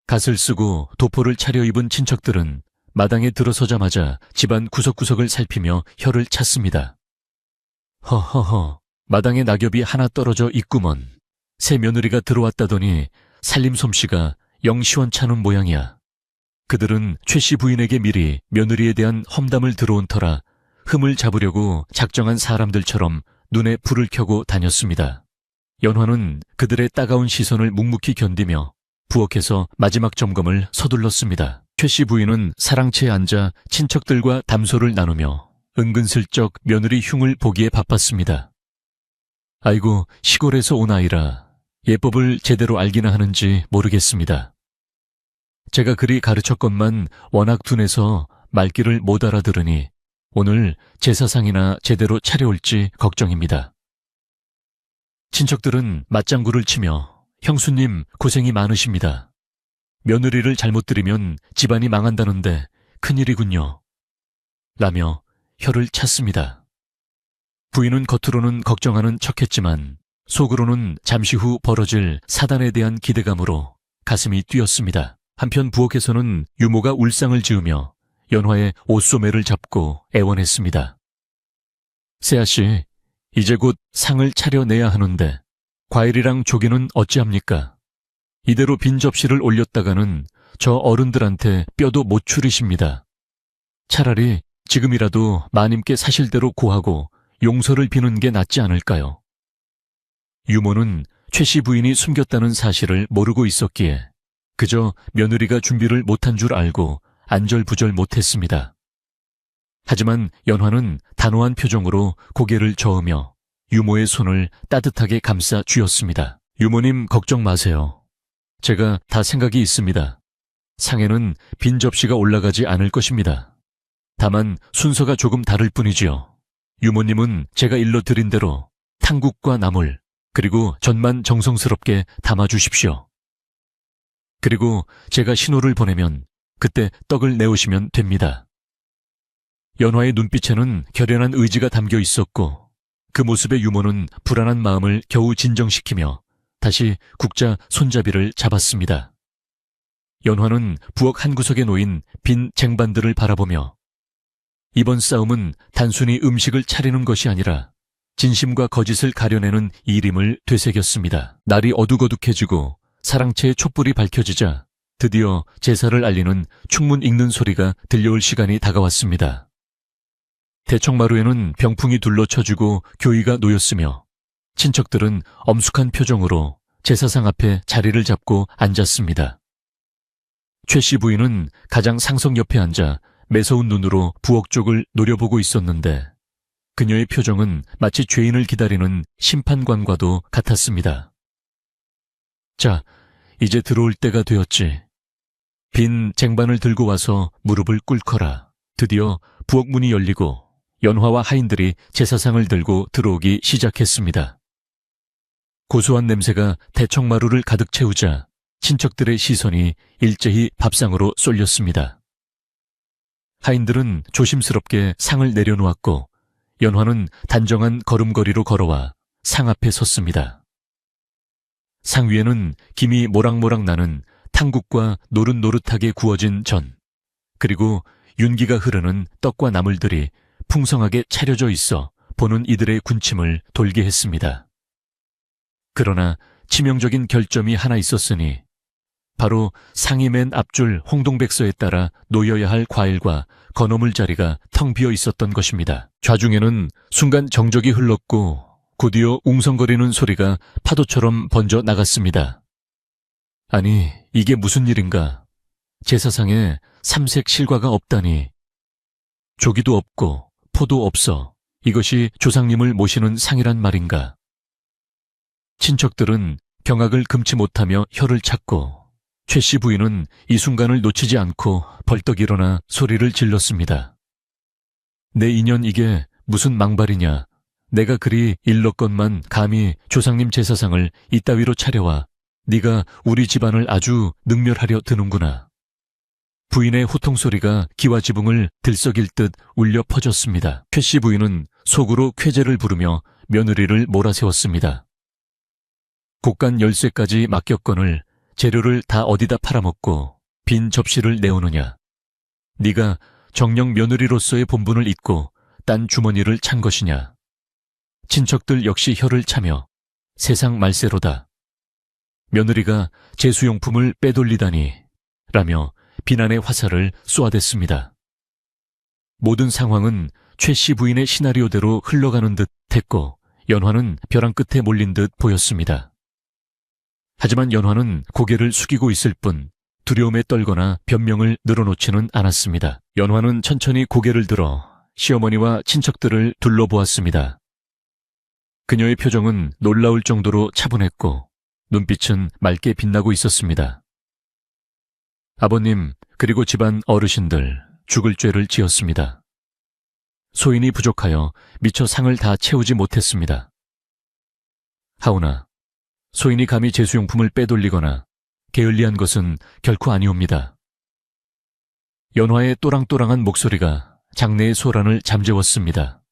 갓을 쓰고 도포를 차려입은 친척들은 마당에 들어서자마자 집안 구석구석을 살피며 혀를 찼습니다. 허허허, 마당에 낙엽이 하나 떨어져 있구먼. 새 며느리가 들어왔다더니 살림 솜씨가 영 시원찮은 모양이야. 그들은 최 씨 부인에게 미리 며느리에 대한 험담을 들어온 터라 흠을 잡으려고 작정한 사람들처럼 눈에 불을 켜고 다녔습니다. 연화는 그들의 따가운 시선을 묵묵히 견디며 부엌에서 마지막 점검을 서둘렀습니다. 최 씨 부인은 사랑채에 앉아 친척들과 담소를 나누며 은근슬쩍 며느리 흉을 보기에 바빴습니다. 아이고, 시골에서 온 아이라 예법을 제대로 알기나 하는지 모르겠습니다. 제가 그리 가르쳤건만 워낙 둔해서 말귀를 못 알아들으니 오늘 제사상이나 제대로 차려올지 걱정입니다. 친척들은 맞장구를 치며 형수님 고생이 많으십니다. 며느리를 잘못 들이면 집안이 망한다는데 큰일이군요. 라며 혀를 찼습니다. 부인은 겉으로는 걱정하는 척했지만 속으로는 잠시 후 벌어질 사단에 대한 기대감으로 가슴이 뛰었습니다. 한편 부엌에서는 유모가 울상을 지으며 연화의 옷소매를 잡고 애원했습니다. 세아씨, 이제 곧 상을 차려내야 하는데 과일이랑 조개는 어찌합니까? 이대로 빈 접시를 올렸다가는 저 어른들한테 뼈도 못 추리십니다. 차라리 지금이라도 마님께 사실대로 고하고 용서를 비는 게 낫지 않을까요? 유모는 최 씨 부인이 숨겼다는 사실을 모르고 있었기에 그저 며느리가 준비를 못한 줄 알고 안절부절 못했습니다. 하지만 연화는 단호한 표정으로 고개를 저으며 유모의 손을 따뜻하게 감싸 쥐었습니다. 유모님 걱정 마세요. 제가 다 생각이 있습니다. 상에는 빈 접시가 올라가지 않을 것입니다. 다만 순서가 조금 다를 뿐이지요. 유모님은 제가 일러드린 대로 탕국과 나물 그리고 전만 정성스럽게 담아주십시오. 그리고 제가 신호를 보내면 그때 떡을 내오시면 됩니다. 연화의 눈빛에는 결연한 의지가 담겨 있었고 그 모습에 유모는 불안한 마음을 겨우 진정시키며 다시 국자 손잡이를 잡았습니다. 연화는 부엌 한 구석에 놓인 빈 쟁반들을 바라보며 이번 싸움은 단순히 음식을 차리는 것이 아니라 진심과 거짓을 가려내는 일임을 되새겼습니다. 날이 어둑어둑해지고 사랑채의 촛불이 밝혀지자 드디어 제사를 알리는 충문 읽는 소리가 들려올 시간이 다가왔습니다. 대청마루에는 병풍이 둘러쳐지고 교의가 놓였으며 친척들은 엄숙한 표정으로 제사상 앞에 자리를 잡고 앉았습니다. 최 씨 부인은 가장 상석 옆에 앉아 매서운 눈으로 부엌 쪽을 노려보고 있었는데 그녀의 표정은 마치 죄인을 기다리는 심판관과도 같았습니다. 자, 이제 들어올 때가 되었지. 빈 쟁반을 들고 와서 무릎을 꿇거라. 드디어 부엌 문이 열리고 연화와 하인들이 제사상을 들고 들어오기 시작했습니다. 고소한 냄새가 대청마루를 가득 채우자 친척들의 시선이 일제히 밥상으로 쏠렸습니다. 하인들은 조심스럽게 상을 내려놓았고 연화는 단정한 걸음걸이로 걸어와 상 앞에 섰습니다. 상 위에는 김이 모락모락 나는 탕국과 노릇노릇하게 구워진 전, 그리고 윤기가 흐르는 떡과 나물들이 풍성하게 차려져 있어 보는 이들의 군침을 돌게 했습니다. 그러나 치명적인 결점이 하나 있었으니 바로 상이 맨 앞줄 홍동백서에 따라 놓여야 할 과일과 건어물 자리가 텅 비어 있었던 것입니다. 좌중에는 순간 정적이 흘렀고 곧이어 웅성거리는 소리가 파도처럼 번져 나갔습니다. 아니, 이게 무슨 일인가? 제사상에 삼색 실과가 없다니. 조기도 없고 포도 없어. 이것이 조상님을 모시는 상이란 말인가? 친척들은 경악을 금치 못하며 혀를 찾고 최 씨 부인은 이 순간을 놓치지 않고 벌떡 일어나 소리를 질렀습니다. 내 인연 이게 무슨 망발이냐. 내가 그리 일렀건만 감히 조상님 제사상을 이따위로 차려와 네가 우리 집안을 아주 능멸하려 드는구나. 부인의 호통소리가 기와 지붕을 들썩일 듯 울려 퍼졌습니다. 최 씨 부인은 속으로 쾌재를 부르며 며느리를 몰아세웠습니다. 곡간 열쇠까지 맡겼거늘 재료를 다 어디다 팔아먹고 빈 접시를 내오느냐. 네가 정녕 며느리로서의 본분을 잊고 딴 주머니를 찬 것이냐. 친척들 역시 혀를 차며 세상 말세로다. 며느리가 제수용품을 빼돌리다니 라며 비난의 화살을 쏘아댔습니다. 모든 상황은 최 씨 부인의 시나리오대로 흘러가는 듯 했고 연화는 벼랑 끝에 몰린 듯 보였습니다. 하지만 연화는 고개를 숙이고 있을 뿐 두려움에 떨거나 변명을 늘어놓지는 않았습니다. 연화는 천천히 고개를 들어 시어머니와 친척들을 둘러보았습니다. 그녀의 표정은 놀라울 정도로 차분했고 눈빛은 맑게 빛나고 있었습니다. 아버님 그리고 집안 어르신들 죽을 죄를 지었습니다. 소인이 부족하여 미처 상을 다 채우지 못했습니다. 하오나 소인이 감히 제수용품을 빼돌리거나 게을리한 것은 결코 아니옵니다. 연화의 또랑또랑한 목소리가 장내의 소란을 잠재웠습니다.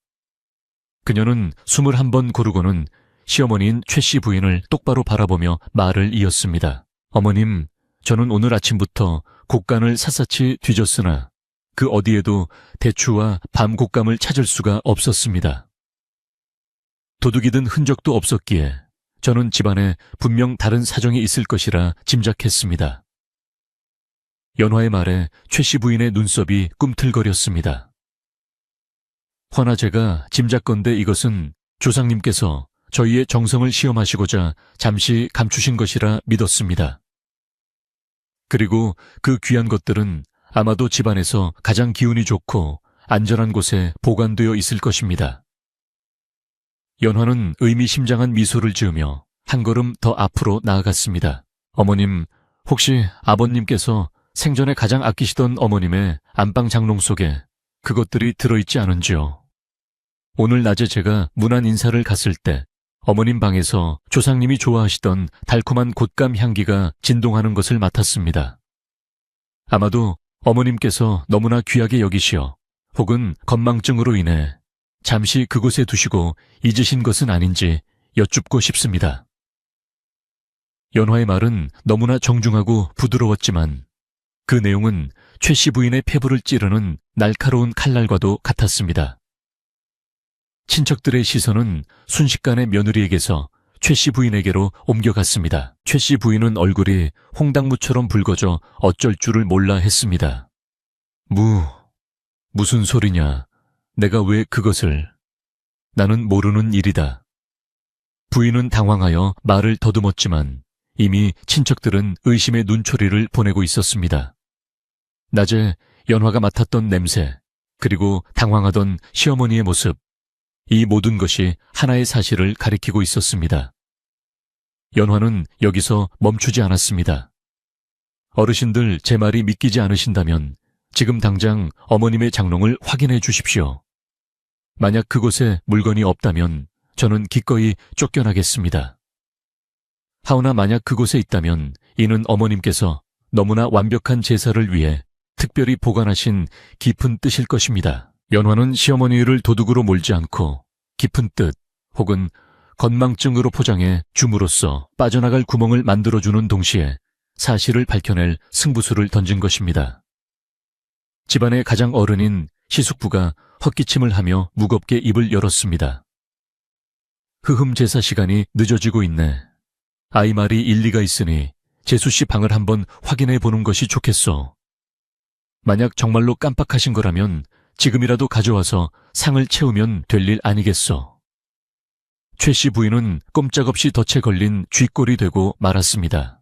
그녀는 숨을 한 번 고르고는 시어머니인 최 씨 부인을 똑바로 바라보며 말을 이었습니다. 어머님, 저는 오늘 아침부터 곡간을 샅샅이 뒤졌으나 그 어디에도 대추와 밤 곡감을 찾을 수가 없었습니다. 도둑이 든 흔적도 없었기에 저는 집안에 분명 다른 사정이 있을 것이라 짐작했습니다. 연화의 말에 최 씨 부인의 눈썹이 꿈틀거렸습니다. 허나 제가 짐작건대 이것은 조상님께서 저희의 정성을 시험하시고자 잠시 감추신 것이라 믿었습니다. 그리고 그 귀한 것들은 아마도 집안에서 가장 기운이 좋고 안전한 곳에 보관되어 있을 것입니다. 연화는 의미심장한 미소를 지으며 한 걸음 더 앞으로 나아갔습니다. 어머님, 혹시 아버님께서 생전에 가장 아끼시던 어머님의 안방 장롱 속에 그것들이 들어있지 않은지요? 오늘 낮에 제가 문안 인사를 갔을 때 어머님 방에서 조상님이 좋아하시던 달콤한 곶감 향기가 진동하는 것을 맡았습니다. 아마도 어머님께서 너무나 귀하게 여기시어 혹은 건망증으로 인해 잠시 그곳에 두시고 잊으신 것은 아닌지 여쭙고 싶습니다. 연화의 말은 너무나 정중하고 부드러웠지만 그 내용은 최 씨 부인의 폐부를 찌르는 날카로운 칼날과도 같았습니다. 친척들의 시선은 순식간에 며느리에게서 최 씨 부인에게로 옮겨갔습니다. 최 씨 부인은 얼굴이 홍당무처럼 붉어져 어쩔 줄을 몰라 했습니다. 무슨 소리냐. 내가 왜 그것을. 나는 모르는 일이다. 부인은 당황하여 말을 더듬었지만 이미 친척들은 의심의 눈초리를 보내고 있었습니다. 낮에 연화가 맡았던 냄새, 그리고 당황하던 시어머니의 모습, 이 모든 것이 하나의 사실을 가리키고 있었습니다. 연화는 여기서 멈추지 않았습니다. 어르신들 제 말이 믿기지 않으신다면 지금 당장 어머님의 장롱을 확인해 주십시오. 만약 그곳에 물건이 없다면 저는 기꺼이 쫓겨나겠습니다. 하오나 만약 그곳에 있다면 이는 어머님께서 너무나 완벽한 제사를 위해 특별히 보관하신 깊은 뜻일 것입니다. 연화는 시어머니를 도둑으로 몰지 않고 깊은 뜻 혹은 건망증으로 포장해 줌으로써 빠져나갈 구멍을 만들어주는 동시에 사실을 밝혀낼 승부수를 던진 것입니다. 집안의 가장 어른인 시숙부가 헛기침을 하며 무겁게 입을 열었습니다. 흐흠 제사 시간이 늦어지고 있네. 아이 말이 일리가 있으니 재수씨 방을 한번 확인해 보는 것이 좋겠소. 만약 정말로 깜빡하신 거라면 지금이라도 가져와서 상을 채우면 될 일 아니겠소. 최씨 부인은 꼼짝없이 덫에 걸린 쥐꼴이 되고 말았습니다.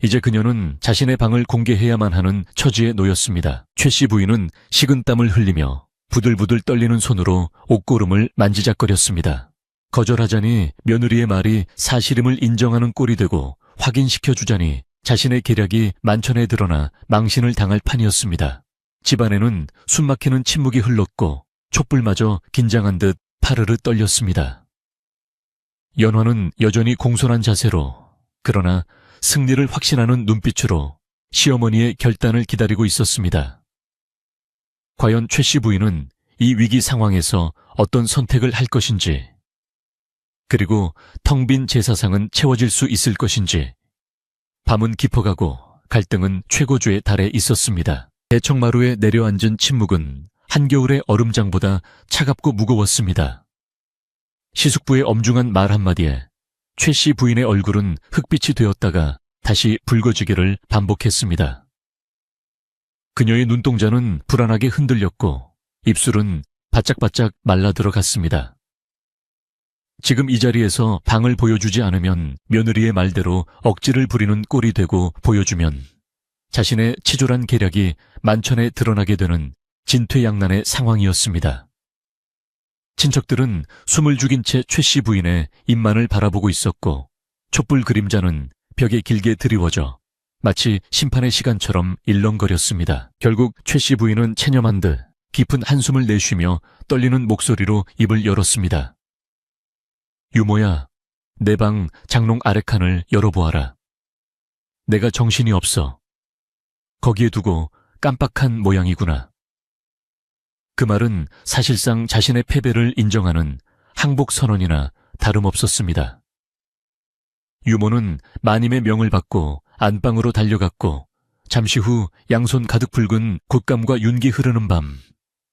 이제 그녀는 자신의 방을 공개해야만 하는 처지에 놓였습니다. 최씨 부인은 식은땀을 흘리며 부들부들 떨리는 손으로 옷고름을 만지작거렸습니다. 거절하자니 며느리의 말이 사실임을 인정하는 꼴이 되고 확인시켜주자니 자신의 계략이 만천에 드러나 망신을 당할 판이었습니다. 집안에는 숨막히는 침묵이 흘렀고 촛불마저 긴장한 듯 파르르 떨렸습니다. 연화는 여전히 공손한 자세로, 그러나 승리를 확신하는 눈빛으로 시어머니의 결단을 기다리고 있었습니다. 과연 최씨 부인은 이 위기 상황에서 어떤 선택을 할 것인지, 그리고 텅 빈 제사상은 채워질 수 있을 것인지. 밤은 깊어가고 갈등은 최고조에 달해 있었습니다. 대청마루에 내려앉은 침묵은 한겨울의 얼음장보다 차갑고 무거웠습니다. 시숙부의 엄중한 말 한마디에 최씨 부인의 얼굴은 흑빛이 되었다가 다시 붉어지기를 반복했습니다. 그녀의 눈동자는 불안하게 흔들렸고 입술은 바짝바짝 말라들어갔습니다. 지금 이 자리에서 방을 보여주지 않으면 며느리의 말대로 억지를 부리는 꼴이 되고, 보여주면 자신의 치졸한 계략이 만천에 드러나게 되는 진퇴양난의 상황이었습니다. 친척들은 숨을 죽인 채 최씨 부인의 입만을 바라보고 있었고 촛불 그림자는 벽에 길게 드리워져 마치 심판의 시간처럼 일렁거렸습니다. 결국 최씨 부인은 체념한 듯 깊은 한숨을 내쉬며 떨리는 목소리로 입을 열었습니다. 유모야, 내 방 장롱 아래칸을 열어보아라. 내가 정신이 없어. 거기에 두고 깜빡한 모양이구나. 그 말은 사실상 자신의 패배를 인정하는 항복선언이나 다름없었습니다. 유모는 마님의 명을 받고 안방으로 달려갔고 잠시 후 양손 가득 붉은 곶감과 윤기 흐르는 밤,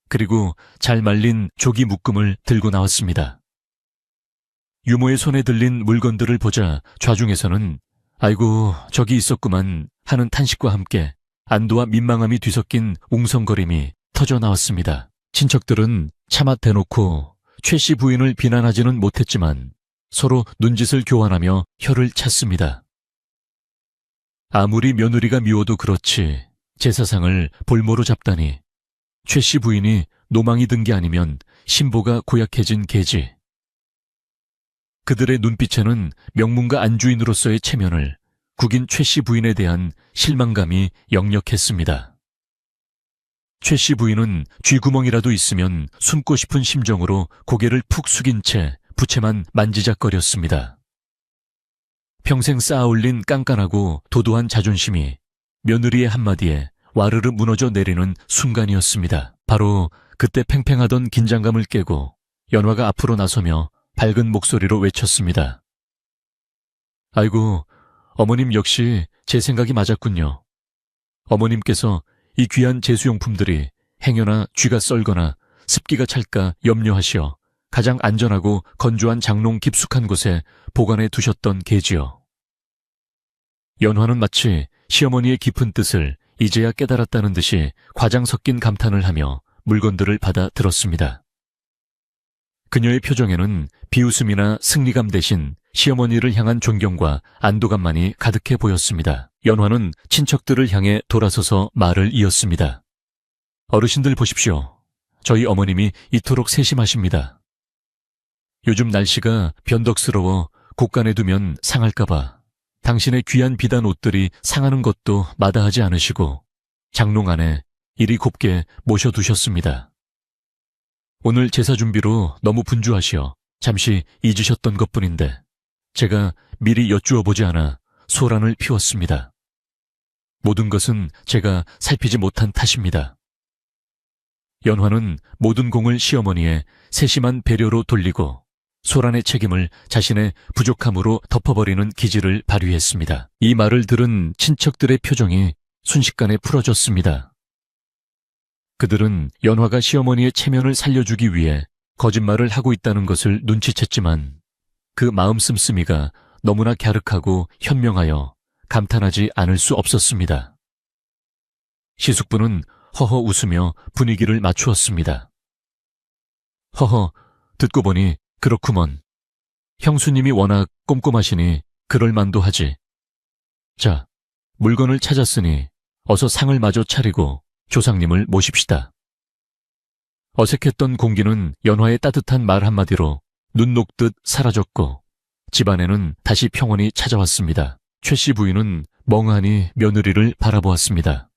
그리고 잘 말린 조기 묶음을 들고 나왔습니다. 유모의 손에 들린 물건들을 보자 좌중에서는 아이고 저기 있었구만 하는 탄식과 함께 안도와 민망함이 뒤섞인 웅성거림이 터져 나왔습니다. 친척들은 차마 대놓고 최씨 부인을 비난하지는 못했지만 서로 눈짓을 교환하며 혀를 찼습니다. 아무리 며느리가 미워도 그렇지 제사상을 볼모로 잡다니. 최씨 부인이 노망이 든 게 아니면 신보가 고약해진 개지. 그들의 눈빛에는 명문가 안주인으로서의 체면을 구긴 최씨 부인에 대한 실망감이 역력했습니다. 최씨 부인은 쥐구멍이라도 있으면 숨고 싶은 심정으로 고개를 푹 숙인 채 부채만 만지작거렸습니다. 평생 쌓아올린 깐깐하고 도도한 자존심이 며느리의 한마디에 와르르 무너져 내리는 순간이었습니다. 바로 그때 팽팽하던 긴장감을 깨고 연화가 앞으로 나서며 밝은 목소리로 외쳤습니다. 아이고, 어머님 역시 제 생각이 맞았군요. 어머님께서 이 귀한 제수용품들이 행여나 쥐가 썰거나 습기가 찰까 염려하시어 가장 안전하고 건조한 장롱 깊숙한 곳에 보관해 두셨던 게지요. 연화는 마치 시어머니의 깊은 뜻을 이제야 깨달았다는 듯이 과장 섞인 감탄을 하며 물건들을 받아 들었습니다. 그녀의 표정에는 비웃음이나 승리감 대신 시어머니를 향한 존경과 안도감만이 가득해 보였습니다. 연화는 친척들을 향해 돌아서서 말을 이었습니다. 어르신들 보십시오. 저희 어머님이 이토록 세심하십니다. 요즘 날씨가 변덕스러워 곳간에 두면 상할까봐 당신의 귀한 비단 옷들이 상하는 것도 마다하지 않으시고 장롱 안에 이리 곱게 모셔두셨습니다. 오늘 제사 준비로 너무 분주하시어 잠시 잊으셨던 것뿐인데 제가 미리 여쭈어 보지 않아 소란을 피웠습니다. 모든 것은 제가 살피지 못한 탓입니다. 연화는 모든 공을 시어머니의 세심한 배려로 돌리고 소란의 책임을 자신의 부족함으로 덮어버리는 기질을 발휘했습니다. 이 말을 들은 친척들의 표정이 순식간에 풀어졌습니다. 그들은 연화가 시어머니의 체면을 살려주기 위해 거짓말을 하고 있다는 것을 눈치챘지만 그 마음 씀씀이가 너무나 갸륵하고 현명하여 감탄하지 않을 수 없었습니다. 시숙부는 허허 웃으며 분위기를 맞추었습니다. 허허, 듣고 보니 그렇구먼. 형수님이 워낙 꼼꼼하시니 그럴 만도 하지. 자, 물건을 찾았으니 어서 상을 마저 차리고 조상님을 모십시다. 어색했던 공기는 연화의 따뜻한 말 한마디로 눈 녹듯 사라졌고 집안에는 다시 평온이 찾아왔습니다. 최 씨 부인은 멍하니 며느리를 바라보았습니다.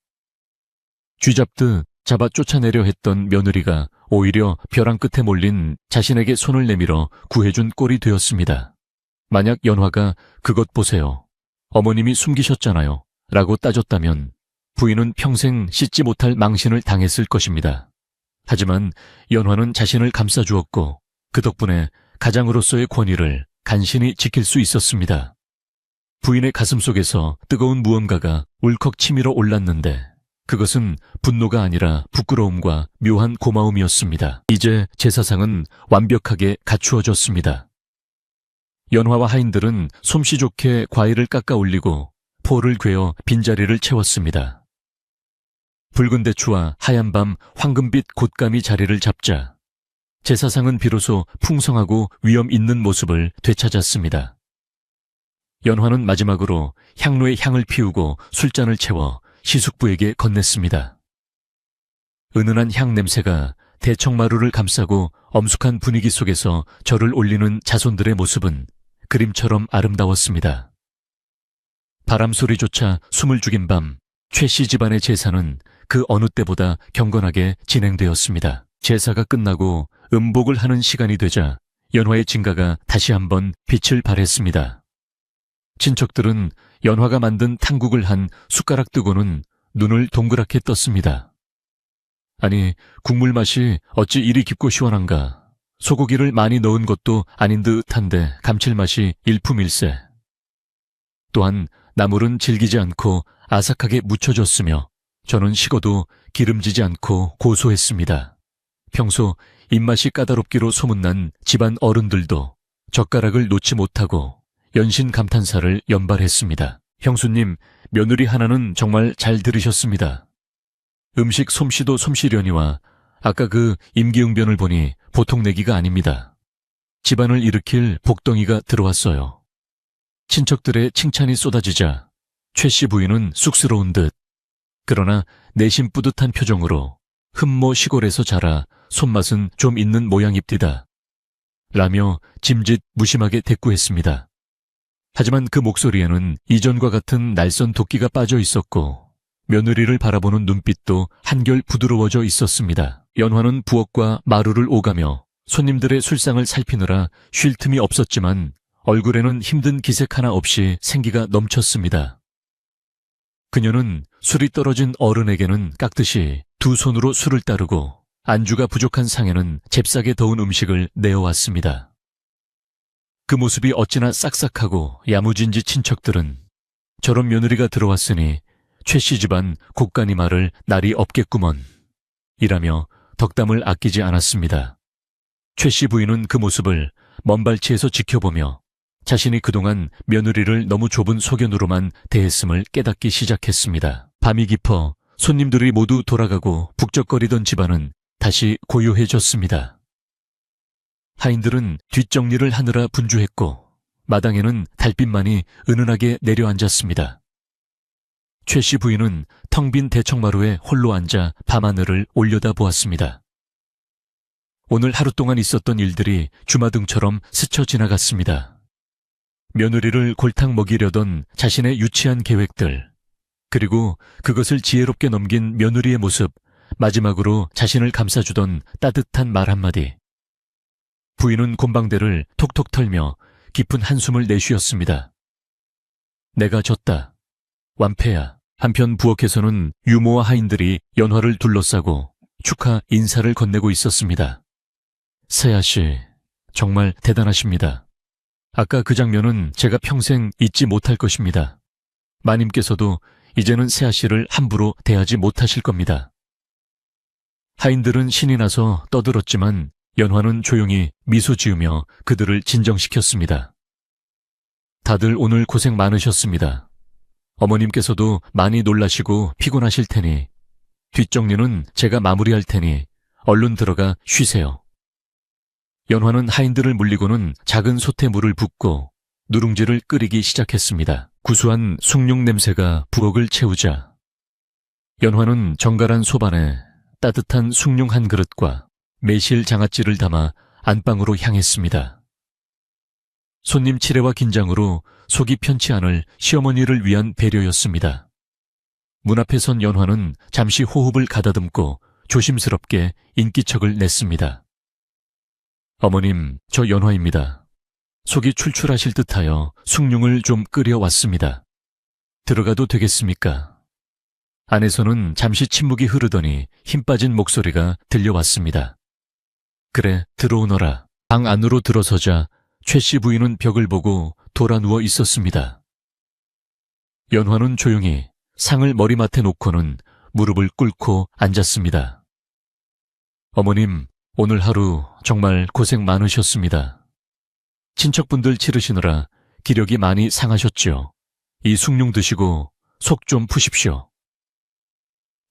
쥐잡듯 잡아 쫓아내려 했던 며느리가 오히려 벼랑 끝에 몰린 자신에게 손을 내밀어 구해준 꼴이 되었습니다. 만약 연화가 그것 보세요. 어머님이 숨기셨잖아요. 라고 따졌다면 부인은 평생 씻지 못할 망신을 당했을 것입니다. 하지만 연화는 자신을 감싸주었고 그 덕분에 가장으로서의 권위를 간신히 지킬 수 있었습니다. 부인의 가슴속에서 뜨거운 무언가가 울컥 치밀어 올랐는데 그것은 분노가 아니라 부끄러움과 묘한 고마움이었습니다. 이제 제사상은 완벽하게 갖추어졌습니다. 연화와 하인들은 솜씨 좋게 과일을 깎아 올리고 포를 괴어 빈자리를 채웠습니다. 붉은 대추와 하얀 밤 황금빛 곶감이 자리를 잡자 제사상은 비로소 풍성하고 위엄 있는 모습을 되찾았습니다. 연화는 마지막으로 향로에 향을 피우고 술잔을 채워 시숙부에게 건넸습니다. 은은한 향 냄새가 대청마루를 감싸고 엄숙한 분위기 속에서 절을 올리는 자손들의 모습은 그림처럼 아름다웠습니다. 바람소리조차 숨을 죽인 밤 최 씨 집안의 제사는 그 어느 때보다 경건하게 진행되었습니다. 제사가 끝나고 음복을 하는 시간이 되자 연화의 진가가 다시 한번 빛을 발했습니다. 친척들은 연화가 만든 탕국을 한 숟가락 뜨고는 눈을 동그랗게 떴습니다. 아니, 국물 맛이 어찌 이리 깊고 시원한가. 소고기를 많이 넣은 것도 아닌 듯한데 감칠맛이 일품일세. 또한 나물은 질기지 않고 아삭하게 무쳐졌으며 저는 식어도 기름지지 않고 고소했습니다. 평소 입맛이 까다롭기로 소문난 집안 어른들도 젓가락을 놓지 못하고 연신 감탄사를 연발했습니다. 형수님, 며느리 하나는 정말 잘 들으셨습니다. 음식 솜씨도 솜씨려니와 아까 그 임기응변을 보니 보통 내기가 아닙니다. 집안을 일으킬 복덩이가 들어왔어요. 친척들의 칭찬이 쏟아지자 최 씨 부인은 쑥스러운 듯 그러나 내심 뿌듯한 표정으로 흠모 시골에서 자라 손맛은 좀 있는 모양입디다 라며 짐짓 무심하게 대꾸했습니다. 하지만 그 목소리에는 이전과 같은 날선 도끼가 빠져 있었고 며느리를 바라보는 눈빛도 한결 부드러워져 있었습니다. 연화는 부엌과 마루를 오가며 손님들의 술상을 살피느라 쉴 틈이 없었지만 얼굴에는 힘든 기색 하나 없이 생기가 넘쳤습니다. 그녀는 술이 떨어진 어른에게는 깍듯이 두 손으로 술을 따르고 안주가 부족한 상에는 잽싸게 더운 음식을 내어왔습니다. 그 모습이 어찌나 싹싹하고 야무진지 친척들은 저런 며느리가 들어왔으니 최 씨 집안 곡간이 말을 날이 없겠구먼 이라며 덕담을 아끼지 않았습니다. 최 씨 부인은 그 모습을 먼발치에서 지켜보며 자신이 그동안 며느리를 너무 좁은 소견으로만 대했음을 깨닫기 시작했습니다. 밤이 깊어 손님들이 모두 돌아가고 북적거리던 집안은 다시 고요해졌습니다. 하인들은 뒷정리를 하느라 분주했고 마당에는 달빛만이 은은하게 내려앉았습니다. 최 씨 부인은 텅 빈 대청마루에 홀로 앉아 밤하늘을 올려다보았습니다. 오늘 하루 동안 있었던 일들이 주마등처럼 스쳐 지나갔습니다. 며느리를 골탕 먹이려던 자신의 유치한 계획들, 그리고 그것을 지혜롭게 넘긴 며느리의 모습, 마지막으로 자신을 감싸주던 따뜻한 말 한마디. 부인은 곤방대를 톡톡 털며 깊은 한숨을 내쉬었습니다. 내가 졌다. 완패야. 한편 부엌에서는 유모와 하인들이 연화를 둘러싸고 축하 인사를 건네고 있었습니다. 세아 씨, 정말 대단하십니다. 아까 그 장면은 제가 평생 잊지 못할 것입니다. 마님께서도 이제는 세아 씨를 함부로 대하지 못하실 겁니다. 하인들은 신이 나서 떠들었지만 연화는 조용히 미소 지으며 그들을 진정시켰습니다. 다들 오늘 고생 많으셨습니다. 어머님께서도 많이 놀라시고 피곤하실 테니 뒷정리는 제가 마무리할 테니 얼른 들어가 쉬세요. 연화는 하인들을 물리고는 작은 솥에 물을 붓고 누룽지를 끓이기 시작했습니다. 구수한 숭늉 냄새가 부엌을 채우자 연화는 정갈한 소반에 따뜻한 숭늉 한 그릇과 매실 장아찌를 담아 안방으로 향했습니다. 손님 치레와 긴장으로 속이 편치 않을 시어머니를 위한 배려였습니다. 문 앞에 선 연화는 잠시 호흡을 가다듬고 조심스럽게 인기척을 냈습니다. 어머님, 저 연화입니다. 속이 출출하실 듯하여 숭늉을 좀 끓여왔습니다. 들어가도 되겠습니까? 안에서는 잠시 침묵이 흐르더니 힘 빠진 목소리가 들려왔습니다. 그래, 들어오너라. 방 안으로 들어서자 최 씨 부인은 벽을 보고 돌아 누워 있었습니다. 연화는 조용히 상을 머리맡에 놓고는 무릎을 꿇고 앉았습니다. 어머님, 오늘 하루 정말 고생 많으셨습니다. 친척분들 치르시느라 기력이 많이 상하셨죠. 이 숭늉 드시고 속 좀 푸십시오.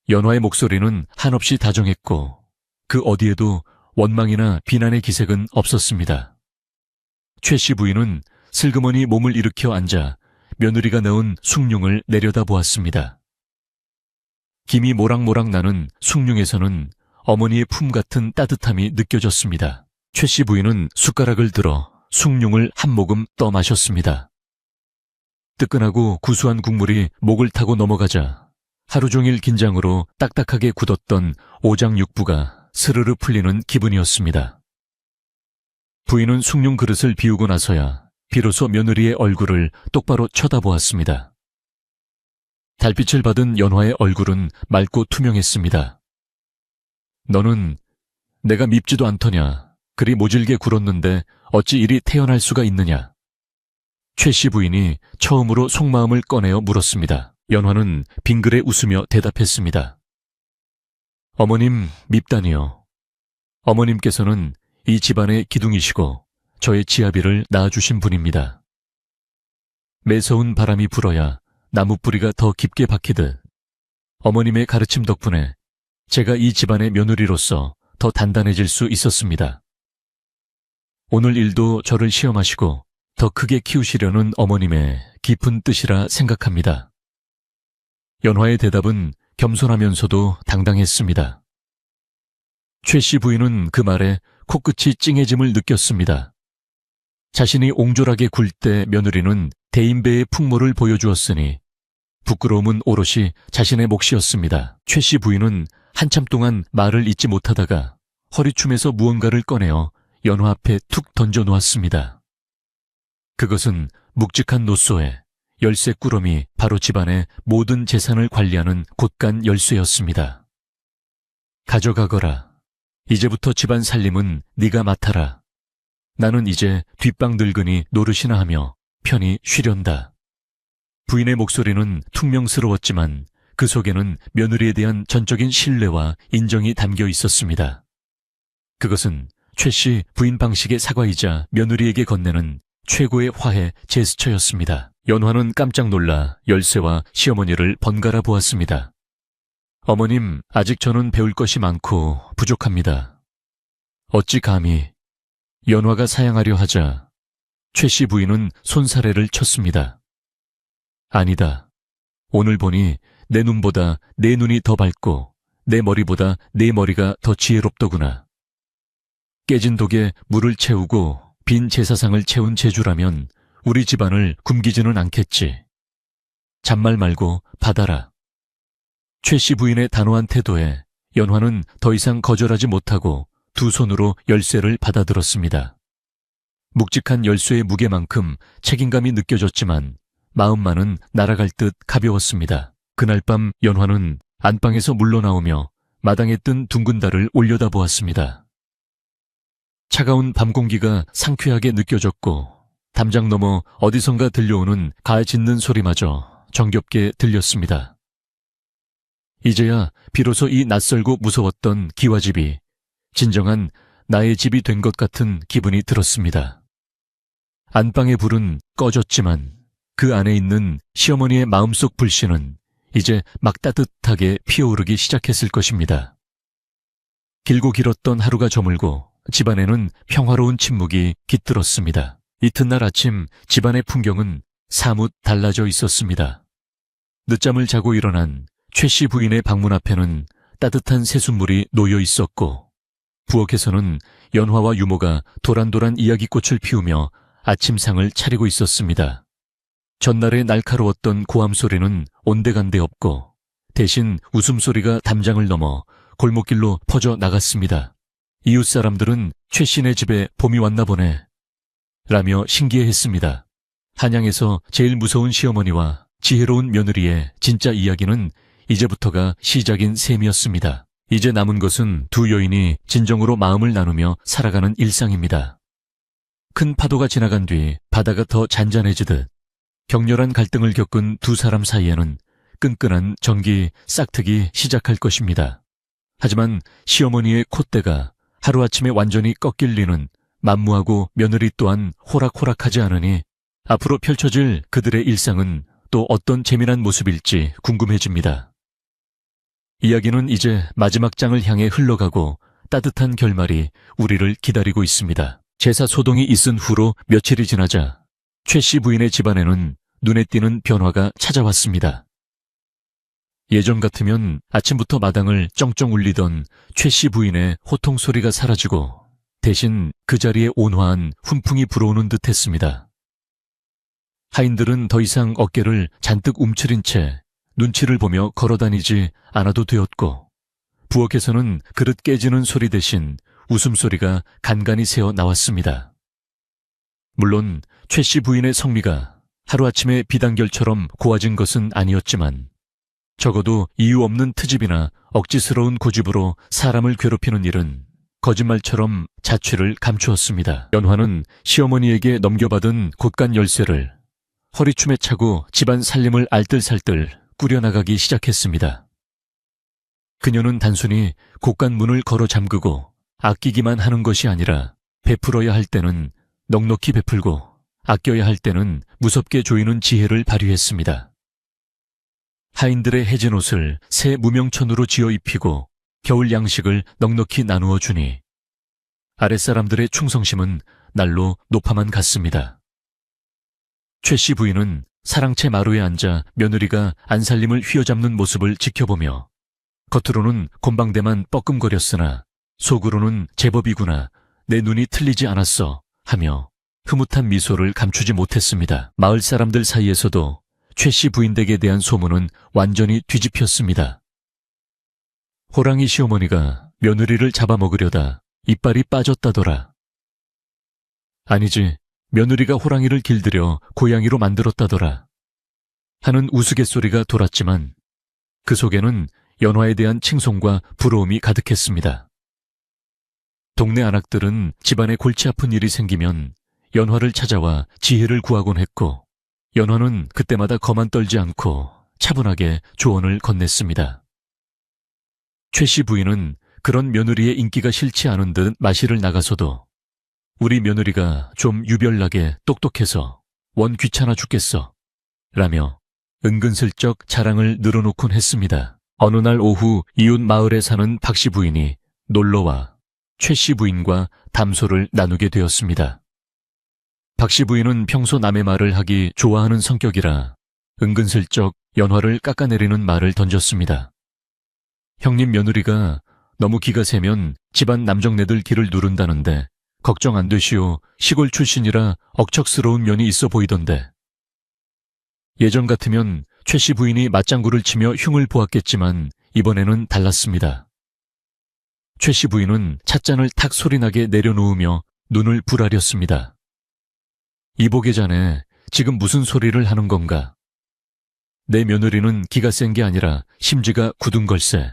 연화의 목소리는 한없이 다정했고 그 어디에도 원망이나 비난의 기색은 없었습니다. 최 씨 부인은 슬그머니 몸을 일으켜 앉아 며느리가 넣은 숭늉을 내려다보았습니다. 김이 모락모락 나는 숭늉에서는 어머니의 품 같은 따뜻함이 느껴졌습니다. 최 씨 부인은 숟가락을 들어 숭늉을 한 모금 떠 마셨습니다. 뜨끈하고 구수한 국물이 목을 타고 넘어가자 하루 종일 긴장으로 딱딱하게 굳었던 오장육부가 스르르 풀리는 기분이었습니다. 부인은 숭늉 그릇을 비우고 나서야 비로소 며느리의 얼굴을 똑바로 쳐다보았습니다. 달빛을 받은 연화의 얼굴은 맑고 투명했습니다. 너는 내가 밉지도 않더냐. 그리 모질게 굴었는데 어찌 이리 태어날 수가 있느냐. 최 씨 부인이 처음으로 속마음을 꺼내어 물었습니다. 연화는 빙그레 웃으며 대답했습니다. 어머님 밉다니요. 어머님께서는 이 집안의 기둥이시고 저의 지아비를 낳아주신 분입니다. 매서운 바람이 불어야 나무뿌리가 더 깊게 박히듯 어머님의 가르침 덕분에 제가 이 집안의 며느리로서 더 단단해질 수 있었습니다. 오늘 일도 저를 시험하시고 더 크게 키우시려는 어머님의 깊은 뜻이라 생각합니다. 연화의 대답은 겸손하면서도 당당했습니다. 최 씨 부인은 그 말에 코끝이 찡해짐을 느꼈습니다. 자신이 옹졸하게 굴 때 며느리는 대인배의 풍모를 보여주었으니 부끄러움은 오롯이 자신의 몫이었습니다. 최 씨 부인은 한참 동안 말을 잇지 못하다가 허리춤에서 무언가를 꺼내어 연화 앞에 툭 던져 놓았습니다. 그것은 묵직한 노소에 열쇠 꾸러미 바로 집안의 모든 재산을 관리하는 곳간 열쇠였습니다. 가져가거라. 이제부터 집안 살림은 네가 맡아라. 나는 이제 뒷방 늙은이 노릇이나 하며 편히 쉬련다. 부인의 목소리는 퉁명스러웠지만 그 속에는 며느리에 대한 전적인 신뢰와 인정이 담겨 있었습니다. 그것은 최 씨 부인 방식의 사과이자 며느리에게 건네는 최고의 화해 제스처였습니다. 연화는 깜짝 놀라 열쇠와 시어머니를 번갈아 보았습니다. 어머님, 아직 저는 배울 것이 많고 부족합니다. 어찌 감히. 연화가 사양하려 하자 최 씨 부인은 손사래를 쳤습니다. 아니다. 오늘 보니 내 눈보다 내 눈이 더 밝고 내 머리보다 내 머리가 더 지혜롭더구나. 깨진 독에 물을 채우고 빈 제사상을 채운 제주라면 우리 집안을 굶기지는 않겠지. 잔말 말고 받아라. 최 씨 부인의 단호한 태도에 연화는 더 이상 거절하지 못하고 두 손으로 열쇠를 받아들었습니다. 묵직한 열쇠의 무게만큼 책임감이 느껴졌지만 마음만은 날아갈 듯 가벼웠습니다. 그날 밤 연화는 안방에서 물러나오며 마당에 뜬 둥근 달을 올려다보았습니다. 차가운 밤 공기가 상쾌하게 느껴졌고 담장 너머 어디선가 들려오는 가 짖는 소리마저 정겹게 들렸습니다. 이제야 비로소 이 낯설고 무서웠던 기와집이 진정한 나의 집이 된 것 같은 기분이 들었습니다. 안방의 불은 꺼졌지만 그 안에 있는 시어머니의 마음속 불씨는 이제 막 따뜻하게 피어오르기 시작했을 것입니다. 길고 길었던 하루가 저물고 집안에는 평화로운 침묵이 깃들었습니다. 이튿날 아침 집안의 풍경은 사뭇 달라져 있었습니다. 늦잠을 자고 일어난 최 씨 부인의 방문 앞에는 따뜻한 새순물이 놓여 있었고 부엌에서는 연화와 유모가 도란도란 이야기꽃을 피우며 아침상을 차리고 있었습니다. 전날의 날카로웠던 고함 소리는 온데간데 없고 대신 웃음소리가 담장을 넘어 골목길로 퍼져 나갔습니다. 이웃 사람들은 최 씨네 집에 봄이 왔나 보네 라며 신기해했습니다. 한양에서 제일 무서운 시어머니와 지혜로운 며느리의 진짜 이야기는 이제부터가 시작인 셈이었습니다. 이제 남은 것은 두 여인이 진정으로 마음을 나누며 살아가는 일상입니다. 큰 파도가 지나간 뒤 바다가 더 잔잔해지듯 격렬한 갈등을 겪은 두 사람 사이에는 끈끈한 전기 싹트기 시작할 것입니다. 하지만 시어머니의 콧대가 하루아침에 완전히 꺾일 리는 만무하고 며느리 또한 호락호락하지 않으니 앞으로 펼쳐질 그들의 일상은 또 어떤 재미난 모습일지 궁금해집니다. 이야기는 이제 마지막 장을 향해 흘러가고 따뜻한 결말이 우리를 기다리고 있습니다. 제사 소동이 있은 후로 며칠이 지나자 최 씨 부인의 집안에는 눈에 띄는 변화가 찾아왔습니다. 예전 같으면 아침부터 마당을 쩡쩡 울리던 최 씨 부인의 호통 소리가 사라지고 대신 그 자리에 온화한 훈풍이 불어오는 듯 했습니다. 하인들은 더 이상 어깨를 잔뜩 움츠린 채 눈치를 보며 걸어다니지 않아도 되었고 부엌에서는 그릇 깨지는 소리 대신 웃음소리가 간간히 새어 나왔습니다. 물론 최 씨 부인의 성미가 하루아침에 비단결처럼 고와진 것은 아니었지만 적어도 이유 없는 트집이나 억지스러운 고집으로 사람을 괴롭히는 일은 거짓말처럼 자취를 감추었습니다. 연화는 시어머니에게 넘겨받은 곳간 열쇠를 허리춤에 차고 집안 살림을 알뜰살뜰 꾸려나가기 시작했습니다. 그녀는 단순히 곳간 문을 걸어 잠그고 아끼기만 하는 것이 아니라 베풀어야 할 때는 넉넉히 베풀고 아껴야 할 때는 무섭게 조이는 지혜를 발휘했습니다. 하인들의 해진 옷을 새 무명천으로 지어 입히고 겨울 양식을 넉넉히 나누어 주니 아랫사람들의 충성심은 날로 높아만 갔습니다. 최 씨 부인은 사랑채 마루에 앉아 며느리가 안살림을 휘어잡는 모습을 지켜보며 겉으로는 곤방대만 뻐끔거렸으나 속으로는 제법이구나, 내 눈이 틀리지 않았어 하며 흐뭇한 미소를 감추지 못했습니다. 마을 사람들 사이에서도 최 씨 부인 댁에 대한 소문은 완전히 뒤집혔습니다. 호랑이 시어머니가 며느리를 잡아먹으려다 이빨이 빠졌다더라. 아니지, 며느리가 호랑이를 길들여 고양이로 만들었다더라 하는 우스갯소리가 돌았지만 그 속에는 연화에 대한 칭송과 부러움이 가득했습니다. 동네 안악들은 집안에 골치 아픈 일이 생기면 연화를 찾아와 지혜를 구하곤 했고 연화는 그때마다 거만 떨지 않고 차분하게 조언을 건넸습니다. 최 씨 부인은 그런 며느리의 인기가 싫지 않은 듯 마실을 나가서도 우리 며느리가 좀 유별나게 똑똑해서 원 귀찮아 죽겠어 라며 은근슬쩍 자랑을 늘어놓곤 했습니다. 어느 날 오후 이웃 마을에 사는 박 씨 부인이 놀러와 최 씨 부인과 담소를 나누게 되었습니다. 박 씨 부인은 평소 남의 말을 하기 좋아하는 성격이라 은근슬쩍 연화를 깎아내리는 말을 던졌습니다. 형님 며느리가 너무 기가 세면 집안 남정네들 길을 누른다는데 걱정 안 되시오. 시골 출신이라 억척스러운 면이 있어 보이던데. 예전 같으면 최 씨 부인이 맞장구를 치며 흉을 보았겠지만 이번에는 달랐습니다. 최 씨 부인은 찻잔을 탁 소리나게 내려놓으며 눈을 부라렸습니다. 이복의 자네, 지금 무슨 소리를 하는 건가? 내 며느리는 기가 센 게 아니라 심지가 굳은 걸세.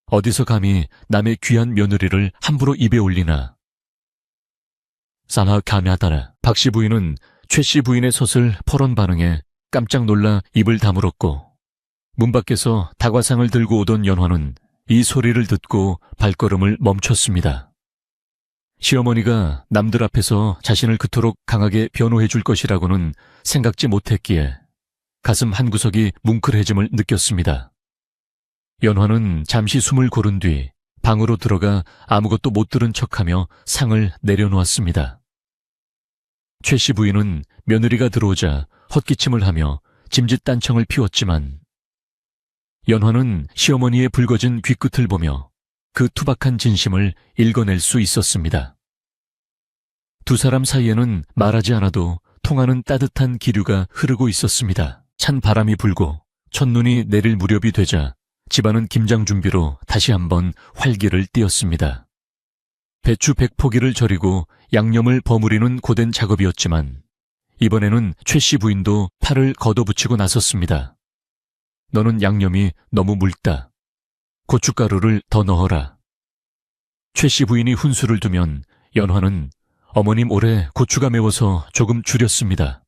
어디서 감히 남의 귀한 며느리를 함부로 입에 올리나. 사나 감야다라. 박씨 부인은 최씨 부인의 서슬 퍼런 반응에 깜짝 놀라 입을 다물었고, 문 밖에서 다과상을 들고 오던 연화는 이 소리를 듣고 발걸음을 멈췄습니다. 시어머니가 남들 앞에서 자신을 그토록 강하게 변호해 줄 것이라고는 생각지 못했기에 가슴 한구석이 뭉클해짐을 느꼈습니다. 연화는 잠시 숨을 고른 뒤 방으로 들어가 아무것도 못 들은 척하며 상을 내려놓았습니다. 최씨 부인은 며느리가 들어오자 헛기침을 하며 짐짓 딴청을 피웠지만 연화는 시어머니의 붉어진 귀끝을 보며 그 투박한 진심을 읽어낼 수 있었습니다. 두 사람 사이에는 말하지 않아도 통하는 따뜻한 기류가 흐르고 있었습니다. 찬 바람이 불고 첫눈이 내릴 무렵이 되자 집안은 김장 준비로 다시 한번 활기를 띄었습니다. 배추 100포기를 절이고 양념을 버무리는 고된 작업이었지만 이번에는 최씨 부인도 팔을 걷어붙이고 나섰습니다. 너는 양념이 너무 묽다. 고춧가루를 더 넣어라. 최씨 부인이 훈수를 두면 연화는 어머님 올해 고추가 매워서 조금 줄였습니다.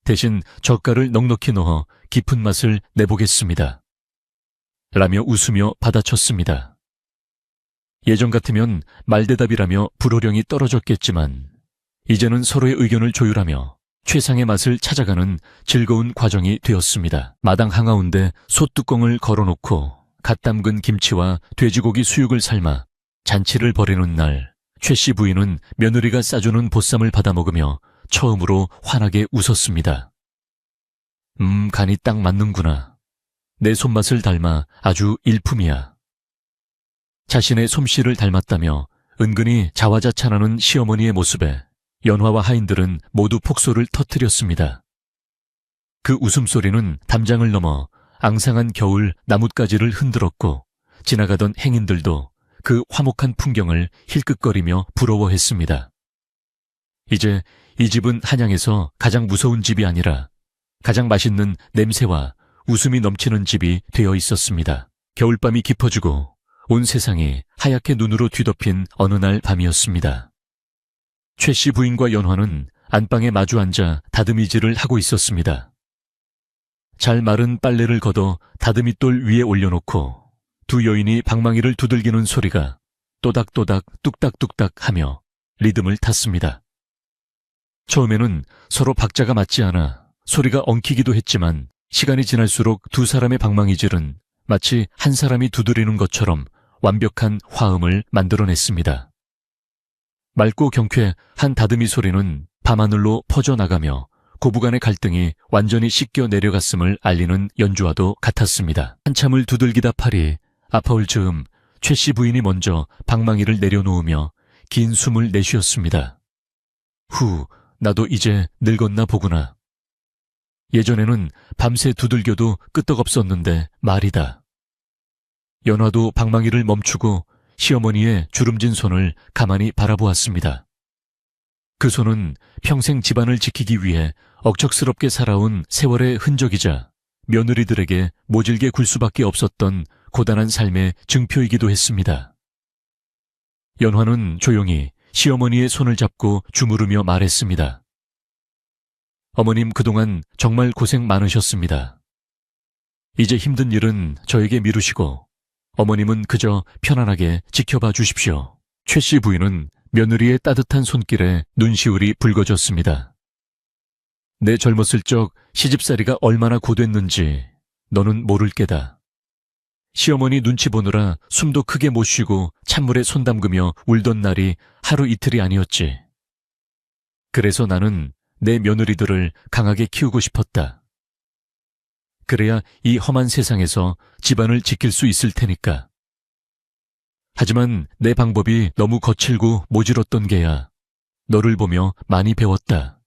대신 젓갈을 넉넉히 넣어 깊은 맛을 내보겠습니다. 라며 웃으며 받아쳤습니다. 예전 같으면 말대답이라며 불호령이 떨어졌겠지만 이제는 서로의 의견을 조율하며 최상의 맛을 찾아가는 즐거운 과정이 되었습니다. 마당 한가운데 솥뚜껑을 걸어놓고 갓 담근 김치와 돼지고기 수육을 삶아 잔치를 벌이는 날, 최씨 부인은 며느리가 싸주는 보쌈을 받아 먹으며 처음으로 환하게 웃었습니다. 간이 딱 맞는구나. 내 손맛을 닮아 아주 일품이야. 자신의 솜씨를 닮았다며 은근히 자화자찬하는 시어머니의 모습에 연화와 하인들은 모두 폭소를 터뜨렸습니다. 그 웃음소리는 담장을 넘어 앙상한 겨울 나뭇가지를 흔들었고 지나가던 행인들도 그 화목한 풍경을 힐끗거리며 부러워했습니다. 이제 이 집은 한양에서 가장 무서운 집이 아니라 가장 맛있는 냄새와 웃음이 넘치는 집이 되어 있었습니다. 겨울밤이 깊어지고 온 세상이 하얗게 눈으로 뒤덮인 어느 날 밤이었습니다. 최씨 부인과 연화는 안방에 마주 앉아 다듬이질을 하고 있었습니다. 잘 마른 빨래를 걷어 다듬이돌 위에 올려놓고 두 여인이 방망이를 두들기는 소리가 또닥또닥 뚝딱뚝딱 하며 리듬을 탔습니다. 처음에는 서로 박자가 맞지 않아 소리가 엉키기도 했지만 시간이 지날수록 두 사람의 방망이질은 마치 한 사람이 두드리는 것처럼 완벽한 화음을 만들어냈습니다. 맑고 경쾌한 다듬이 소리는 밤하늘로 퍼져나가며 고부간의 갈등이 완전히 씻겨 내려갔음을 알리는 연주와도 같았습니다. 한참을 두들기다 팔이 아파올 즈음 최씨 부인이 먼저 방망이를 내려놓으며 긴 숨을 내쉬었습니다. 후, 나도 이제 늙었나 보구나. 예전에는 밤새 두들겨도 끄떡없었는데 말이다. 연화도 방망이를 멈추고 시어머니의 주름진 손을 가만히 바라보았습니다. 그 손은 평생 집안을 지키기 위해 억척스럽게 살아온 세월의 흔적이자 며느리들에게 모질게 굴 수밖에 없었던 고단한 삶의 증표이기도 했습니다. 연화는 조용히 시어머니의 손을 잡고 주무르며 말했습니다. 어머님 그동안 정말 고생 많으셨습니다. 이제 힘든 일은 저에게 미루시고 어머님은 그저 편안하게 지켜봐 주십시오. 최씨 부인은 며느리의 따뜻한 손길에 눈시울이 붉어졌습니다. 내 젊었을 적 시집살이가 얼마나 고됐는지 너는 모를 게다. 시어머니 눈치 보느라 숨도 크게 못 쉬고 찬물에 손 담그며 울던 날이 하루 이틀이 아니었지. 그래서 나는 내 며느리들을 강하게 키우고 싶었다. 그래야 이 험한 세상에서 집안을 지킬 수 있을 테니까. 하지만 내 방법이 너무 거칠고 모질었던 게야 너를 보며 많이 배웠다.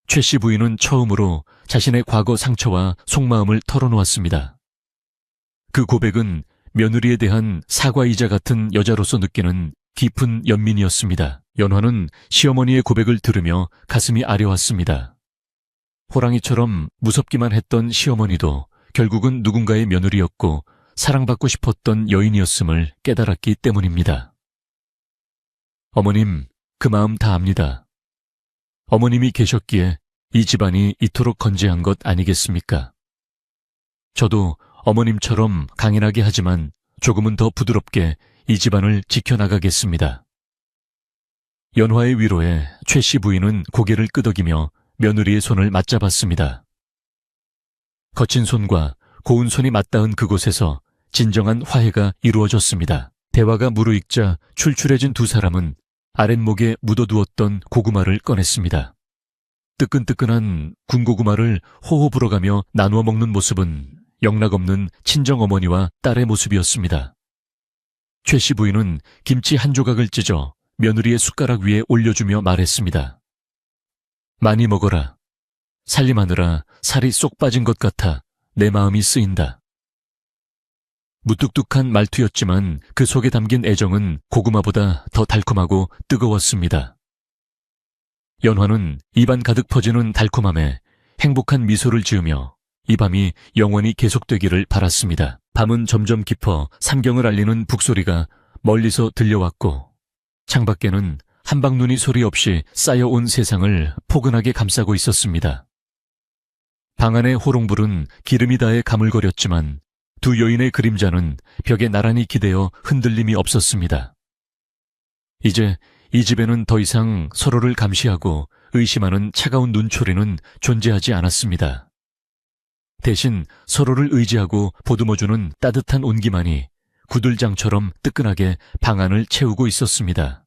최씨 부인은 처음으로 자신의 과거 상처와 속마음을 털어놓았습니다. 그 고백은 며느리에 대한 사과이자 같은 여자로서 느끼는 깊은 연민이었습니다. 연화는 시어머니의 고백을 들으며 가슴이 아려왔습니다. 호랑이처럼 무섭기만 했던 시어머니도 결국은 누군가의 며느리였고 사랑받고 싶었던 여인이었음을 깨달았기 때문입니다. 어머님, 그 마음 다 압니다. 어머님이 계셨기에 이 집안이 이토록 건재한 것 아니겠습니까? 저도 어머님처럼 강인하게 하지만 조금은 더 부드럽게 이 집안을 지켜나가겠습니다. 연화의 위로에 최 씨 부인은 고개를 끄덕이며 며느리의 손을 맞잡았습니다. 거친 손과 고운 손이 맞닿은 그곳에서 진정한 화해가 이루어졌습니다. 대화가 무르익자 출출해진 두 사람은 아랫목에 묻어두었던 고구마를 꺼냈습니다. 뜨끈뜨끈한 군고구마를 호호 불어가며 나누어 먹는 모습은 영락없는 친정어머니와 딸의 모습이었습니다. 최 씨 부인은 김치 한 조각을 찢어 며느리의 숟가락 위에 올려주며 말했습니다. 많이 먹어라. 살림하느라 살이 쏙 빠진 것 같아 내 마음이 쓰인다. 무뚝뚝한 말투였지만 그 속에 담긴 애정은 고구마보다 더 달콤하고 뜨거웠습니다. 연화는 입안 가득 퍼지는 달콤함에 행복한 미소를 지으며 이 밤이 영원히 계속되기를 바랐습니다. 밤은 점점 깊어 삼경을 알리는 북소리가 멀리서 들려왔고 창밖에는 한방눈이 소리 없이 쌓여온 세상을 포근하게 감싸고 있었습니다. 방 안의 호롱불은 기름이 닿아 가물거렸지만 두 여인의 그림자는 벽에 나란히 기대어 흔들림이 없었습니다. 이제 이 집에는 더 이상 서로를 감시하고 의심하는 차가운 눈초리는 존재하지 않았습니다. 대신 서로를 의지하고 보듬어주는 따뜻한 온기만이 구들장처럼 뜨끈하게 방 안을 채우고 있었습니다.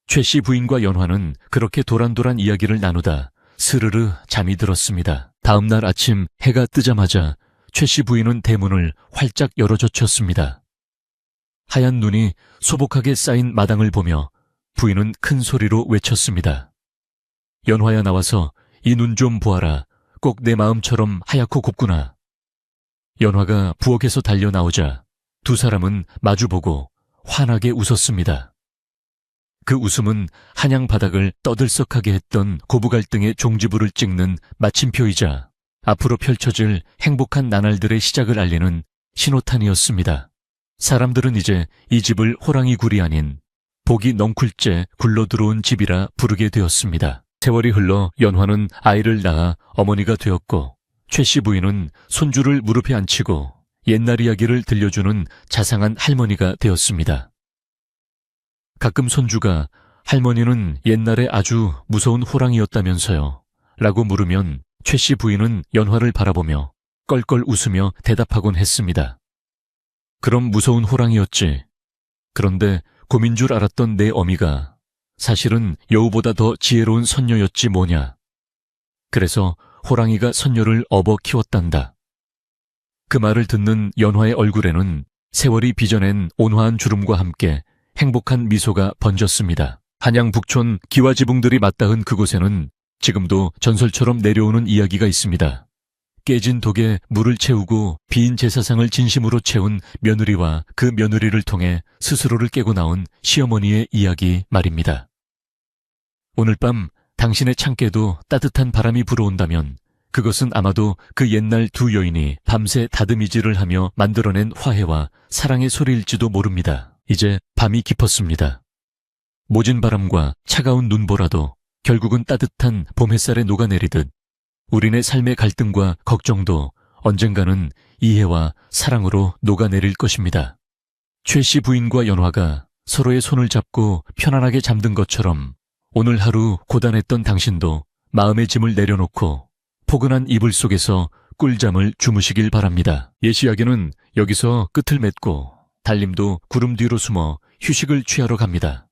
최 씨 부인과 연화는 그렇게 도란도란 이야기를 나누다 스르르 잠이 들었습니다. 다음 날 아침 해가 뜨자마자 최 씨 부인은 대문을 활짝 열어젖혔습니다. 하얀 눈이 소복하게 쌓인 마당을 보며 부인은 큰 소리로 외쳤습니다. 연화야 나와서 이 눈 좀 보아라. 꼭 내 마음처럼 하얗고 곱구나. 연화가 부엌에서 달려 나오자 두 사람은 마주보고 환하게 웃었습니다. 그 웃음은 한양 바닥을 떠들썩하게 했던 고부 갈등의 종지부를 찍는 마침표이자 앞으로 펼쳐질 행복한 나날들의 시작을 알리는 신호탄이었습니다. 사람들은 이제 이 집을 호랑이 굴이 아닌 복이 넝쿨째 굴러들어온 집이라 부르게 되었습니다. 세월이 흘러 연화는 아이를 낳아 어머니가 되었고 최 씨 부인은 손주를 무릎에 앉히고 옛날 이야기를 들려주는 자상한 할머니가 되었습니다. 가끔 손주가 할머니는 옛날에 아주 무서운 호랑이였다면서요 라고 물으면 최 씨 부인은 연화를 바라보며 껄껄 웃으며 대답하곤 했습니다. 그럼 무서운 호랑이였지. 그런데 곰인 줄 알았던 내 어미가 사실은 여우보다 더 지혜로운 선녀였지 뭐냐. 그래서 호랑이가 선녀를 업어 키웠단다. 그 말을 듣는 연화의 얼굴에는 세월이 빚어낸 온화한 주름과 함께 행복한 미소가 번졌습니다. 한양 북촌 기와지붕들이 맞닿은 그곳에는 지금도 전설처럼 내려오는 이야기가 있습니다. 깨진 독에 물을 채우고 빈 제사상을 진심으로 채운 며느리와 그 며느리를 통해 스스로를 깨고 나온 시어머니의 이야기 말입니다. 오늘 밤 당신의 창께도 따뜻한 바람이 불어온다면 그것은 아마도 그 옛날 두 여인이 밤새 다듬이질을 하며 만들어낸 화해와 사랑의 소리일지도 모릅니다. 이제 밤이 깊었습니다. 모진 바람과 차가운 눈보라도 결국은 따뜻한 봄 햇살에 녹아내리듯 우리네 삶의 갈등과 걱정도 언젠가는 이해와 사랑으로 녹아내릴 것입니다. 최 씨 부인과 연화가 서로의 손을 잡고 편안하게 잠든 것처럼 오늘 하루 고단했던 당신도 마음의 짐을 내려놓고 포근한 이불 속에서 꿀잠을 주무시길 바랍니다. 옛 이야기는 여기서 끝을 맺고 달님도 구름 뒤로 숨어 휴식을 취하러 갑니다.